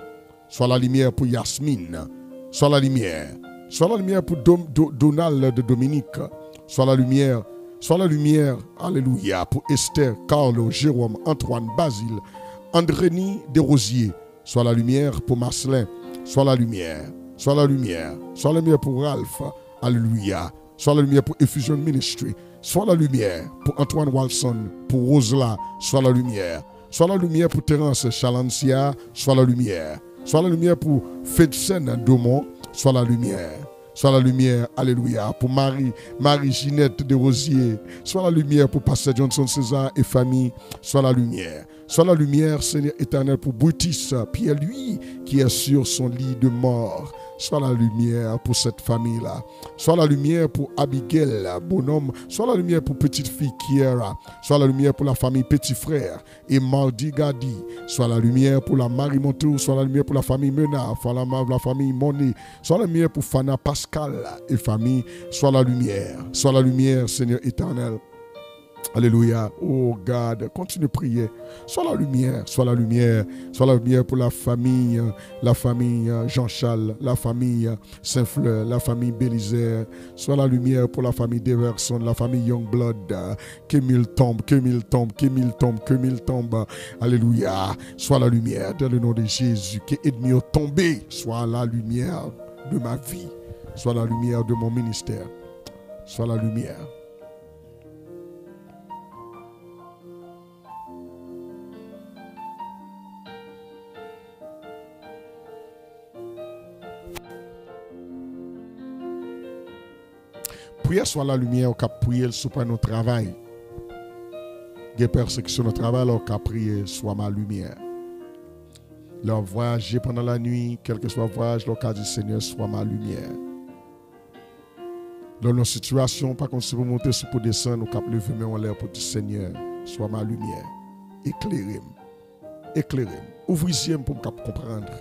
Soit la lumière pour Yasmine. Soit la lumière. Soit la lumière pour Donald de Dominique. Soit la lumière. Soit la lumière, alléluia, pour Esther, Carlo, Jérôme, Antoine, Basile, Andrénie Desrosiers. Soit la lumière pour Marcelin. Soit la lumière. Soit la lumière. Soit la lumière pour Ralph. Alléluia. Soit la lumière pour Effusion Ministry. Soit la lumière pour Antoine Walson. Pour Rosela. Soit la lumière. Soit la lumière pour Terence Chalancia. Soit la lumière. Soit la lumière pour Fedsen Domont. Soit la lumière. Soit la lumière, alléluia, pour Marie-Ginette de Rosier. Soit la lumière pour Pasteur Johnson César et famille. Soit la lumière. Soit la lumière, Seigneur éternel, pour Brutus, Pierre, lui, qui est sur son lit de mort. Soit la lumière pour cette famille-là. Soit la lumière pour Abigail, bonhomme. Soit la lumière pour petite fille Kiera. Soit la lumière pour la famille petit frère et Mardi Gadi. Soit la lumière pour la Marie Montour. Soit la lumière pour la famille Mena. Soit la famille Monet. Soit la lumière pour Fana Pascal et famille. Soit la lumière, Seigneur éternel. Alléluia. Oh God, continue de prier. Sois la lumière, sois la lumière. Sois la lumière pour la famille Jean-Charles, la famille Saint-Fleur, la famille Bélisaire. Sois la lumière pour la famille Deverson, la famille Youngblood. Que mille tombent. Alléluia. Sois la lumière dans le nom de Jésus. Que ennemi ont tombé. Sois la lumière de ma vie. Sois la lumière de mon ministère. Sois la lumière. Prière soit la lumière, on a prié sur notre travail. Il y a persécution au travail, on a prié soit ma lumière. Leur voyager pendant la nuit, quel que soit le voyage, on a dit Seigneur, soit ma lumière. Dans nos situations, par contre, si vous montez sur pour descendre, on a levé main en l'air pour dire Seigneur, soit ma lumière. Éclairez-moi. Ouvrez-moi pour me comprendre.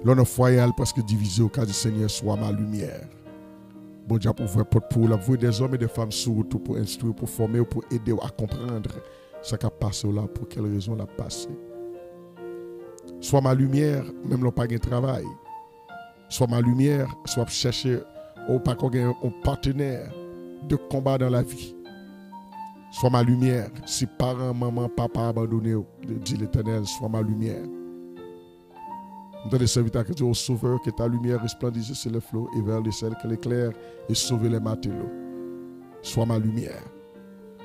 Dans nos foyers, parce que divisé, on a dit Seigneur, soit ma lumière. Bon Dieu pour ouvrir porte pour la voix des hommes et des femmes sur tout pour instruire, pour former, pour aider à comprendre ce qui a passé là, pour quelle raison l'a passé. Soit ma lumière, même l'on pas de travail. Soit ma lumière, soit chercher un partenaire de combat dans la vie. Soit ma lumière, si parents, maman, papa abandonné, dit l'Éternel, soit ma lumière. Nous avons serviteurs que Dieu au sauveur, que ta lumière resplendisse sur le flot et vers les ciels, que l'éclair et sauver les matelots. Sois ma lumière.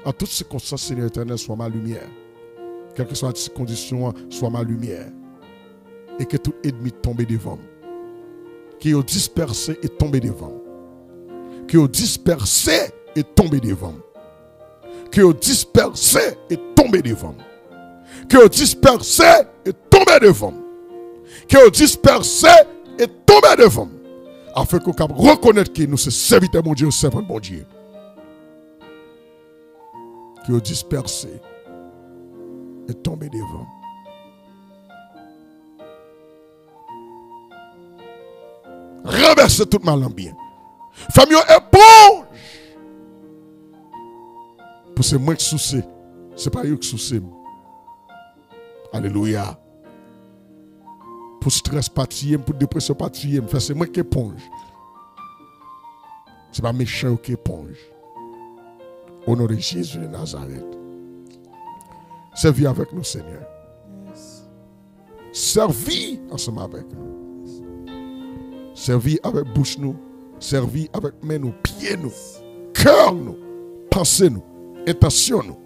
En toutes circonstances, Seigneur éternel, sois ma lumière. Quelles que soient les conditions, sois ma lumière. Et que tout ennemi tombe devant. Qui est dispersé et tombé devant. Qui est dispersé et tombé devant. Qui est dispersé et tombé devant. Qui est dispersé et tombé devant. Qui est dispersé et tombé devant. Afin qu'on puisse reconnaître que nous sommes serviteurs mon Dieu, servants mon Dieu. Qui est dispersé et tombé devant. Renverse tout mal en bien. Famille éponge. Pour ces moins que soucis, ce n'est pas eux qui soucient. Alléluia. Pour stress patiller, pour dépression patiller, c'est moi qui éponge. Ce n'est pas méchant qui éponge. Au nom de Jésus de Nazareth. Servis avec nous, Seigneur. Servis ensemble avec nous. Servis avec bouche nous. Servis avec main nous, pieds nous, cœur nous, pensée nous, intention nous.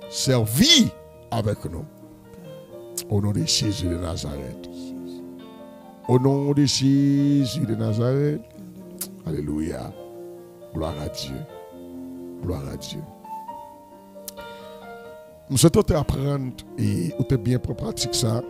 Servis avec nous. Au nom de Jésus de Nazareth. Au nom de Jésus de Nazareth. Alléluia. Gloire à Dieu. Gloire à Dieu. Nous souhaitons apprendre et vous êtes bien pour pratiquer ça.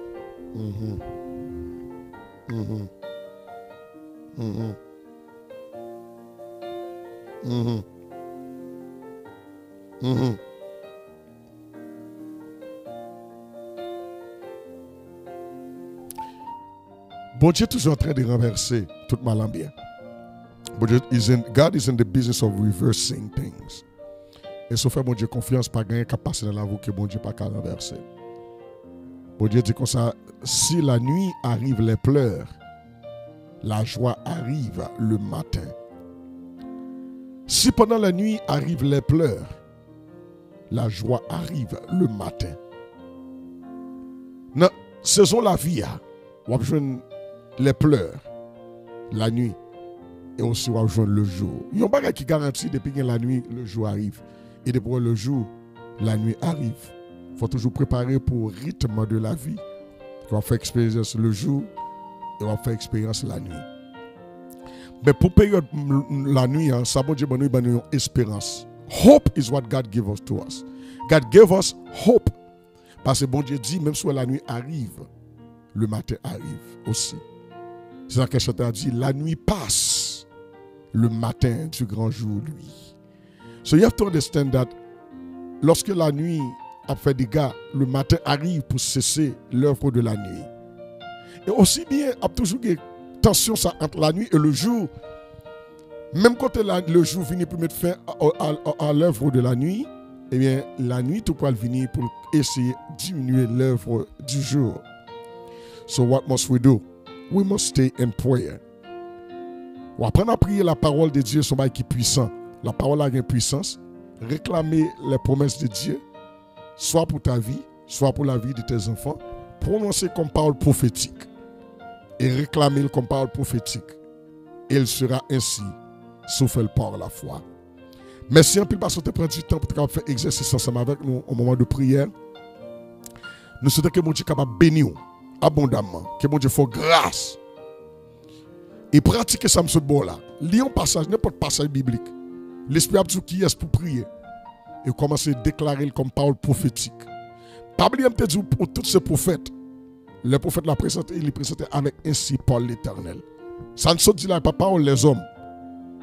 Bon Dieu est toujours en train de renverser tout mal en bien. God is in the business of reversing things. Et sauf que bon Dieu confiance, pas gagner qu'à passer dans la vie que bon Dieu pas qu'à renverser. Bon Dieu dit comme ça, si la nuit arrive les pleurs, la joie arrive le matin. Si pendant la nuit arrivent les pleurs, la joie arrive le matin. Dans saison la vie, on va jouer les pleurs la nuit et aussi on va jouer le jour. Il y a un bagage qui garantit depuis que la nuit, le jour arrive. Et depuis le jour, la nuit arrive. Il faut toujours préparer pour le rythme de la vie. On va faire expérience le jour et on va faire expérience la nuit. Mais pour période la nuit, ça bon Dieu nous une espérance. Hope is what God gave us to us. God gave us hope. Parce que bon Dieu dit, même si la nuit arrive, le matin arrive aussi. C'est ça que le chanteur a dit, la nuit passe, le matin du grand jour, lui. So you have to understand that lorsque la nuit a fait des dégâts, le matin arrive pour cesser l'œuvre de la nuit. Et aussi bien, il y a toujours des tensions entre la nuit et le jour. Même quand le jour vient pour mettre fin à l'œuvre de la nuit, eh bien, la nuit, tout peut venir pour essayer de diminuer l'œuvre du jour. So what must we do? We must stay in prayer. On apprendre à prier la parole de Dieu, son bail qui est puissant. La parole a une puissance. Réclamer les promesses de Dieu, soit pour ta vie, soit pour la vie de tes enfants. Prononcer comme parole prophétique. Et réclamer comme parole prophétique. Et il sera ainsi, sauf elle par la foi. Merci un peu parce que tu prends du temps pour faire exercice ensemble avec nous au moment de prière. Nous souhaitons que mon Dieu soit capable de bénir abondamment, que mon Dieu fasse grâce. Et pratiquer ça, ce bon-là. Lisons passage, n'importe passage biblique. L'Esprit a dit qui est pour prier. Et commencer à déclarer comme parole prophétique. Pas oublier de dire pour tous ces prophètes. Les prophètes l'ont présenté, il les présentait avec ainsi par l'Éternel. Ça ne se dit là pas parole les hommes.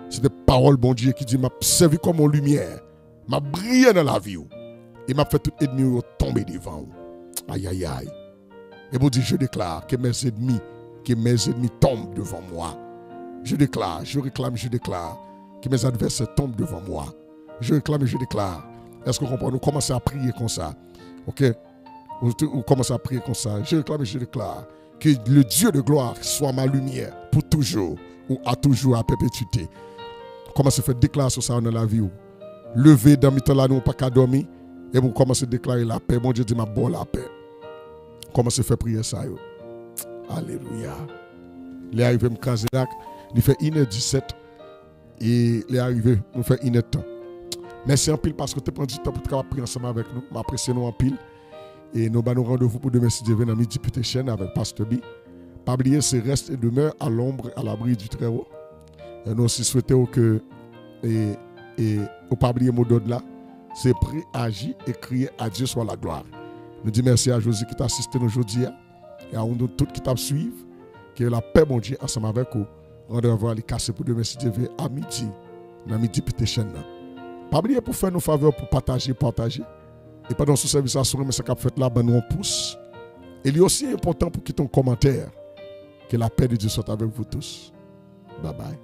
C'est des paroles, bon Dieu, qui dit m'a servi comme en lumière. M'a brillé dans la vie. Et m'a fait tout ennemi tomber devant. Aïe, aïe, aïe. Et bon Dieu, je déclare que mes ennemis tombent devant moi. Je déclare, je réclame, je déclare que mes adversaires tombent devant moi. Je réclame et je déclare. Est-ce que vous comprenez? Nous commençons à prier comme ça. Ok? Vous commencez à prier comme ça. Je réclame et je déclare que le Dieu de gloire soit ma lumière pour toujours ou à toujours, à perpétuité. Commencez à faire déclaration ça dans la vie. Levez dans mi-temps là, nous pas qu'à dormir. Et vous commencez à déclarer la paix. Mon Dieu dit ma bonne la paix. Commencez à faire prier ça. Alléluia. Il est arrivé à Kazedak, il fait 1h17 et il est arrivé, nous fait 1h temps. Merci en pile parce que tu prends du temps pour prier ensemble avec nous. M'apprécie nous en pile. Et nous allons rendez-vous pour demain si Dieu veut dans Midi Petition avec Pasteur B. Pas oublier, c'est reste et demeure à l'ombre, à l'abri du Très-Haut. Et nous aussi souhaitons que, et pas oublier le mot d'ordre là, c'est prier, agir et crier à Dieu soit la gloire. Nous disons merci à Josie qui t'a assisté aujourd'hui et à nous tous qui t'a suivi. Que la paix, mon Dieu, ensemble avec vous. Rendez-vous à les casser pour demain si Dieu veut à midi, dans Midi Petition. Pas oublier pour faire nos faveurs, pour partager. Et pendant ce service à sourire, mais ça qu'a fait là, ben nous on pousse. Et il est aussi important pour quitter un commentaire. Que la paix de Dieu soit avec vous tous. Bye bye.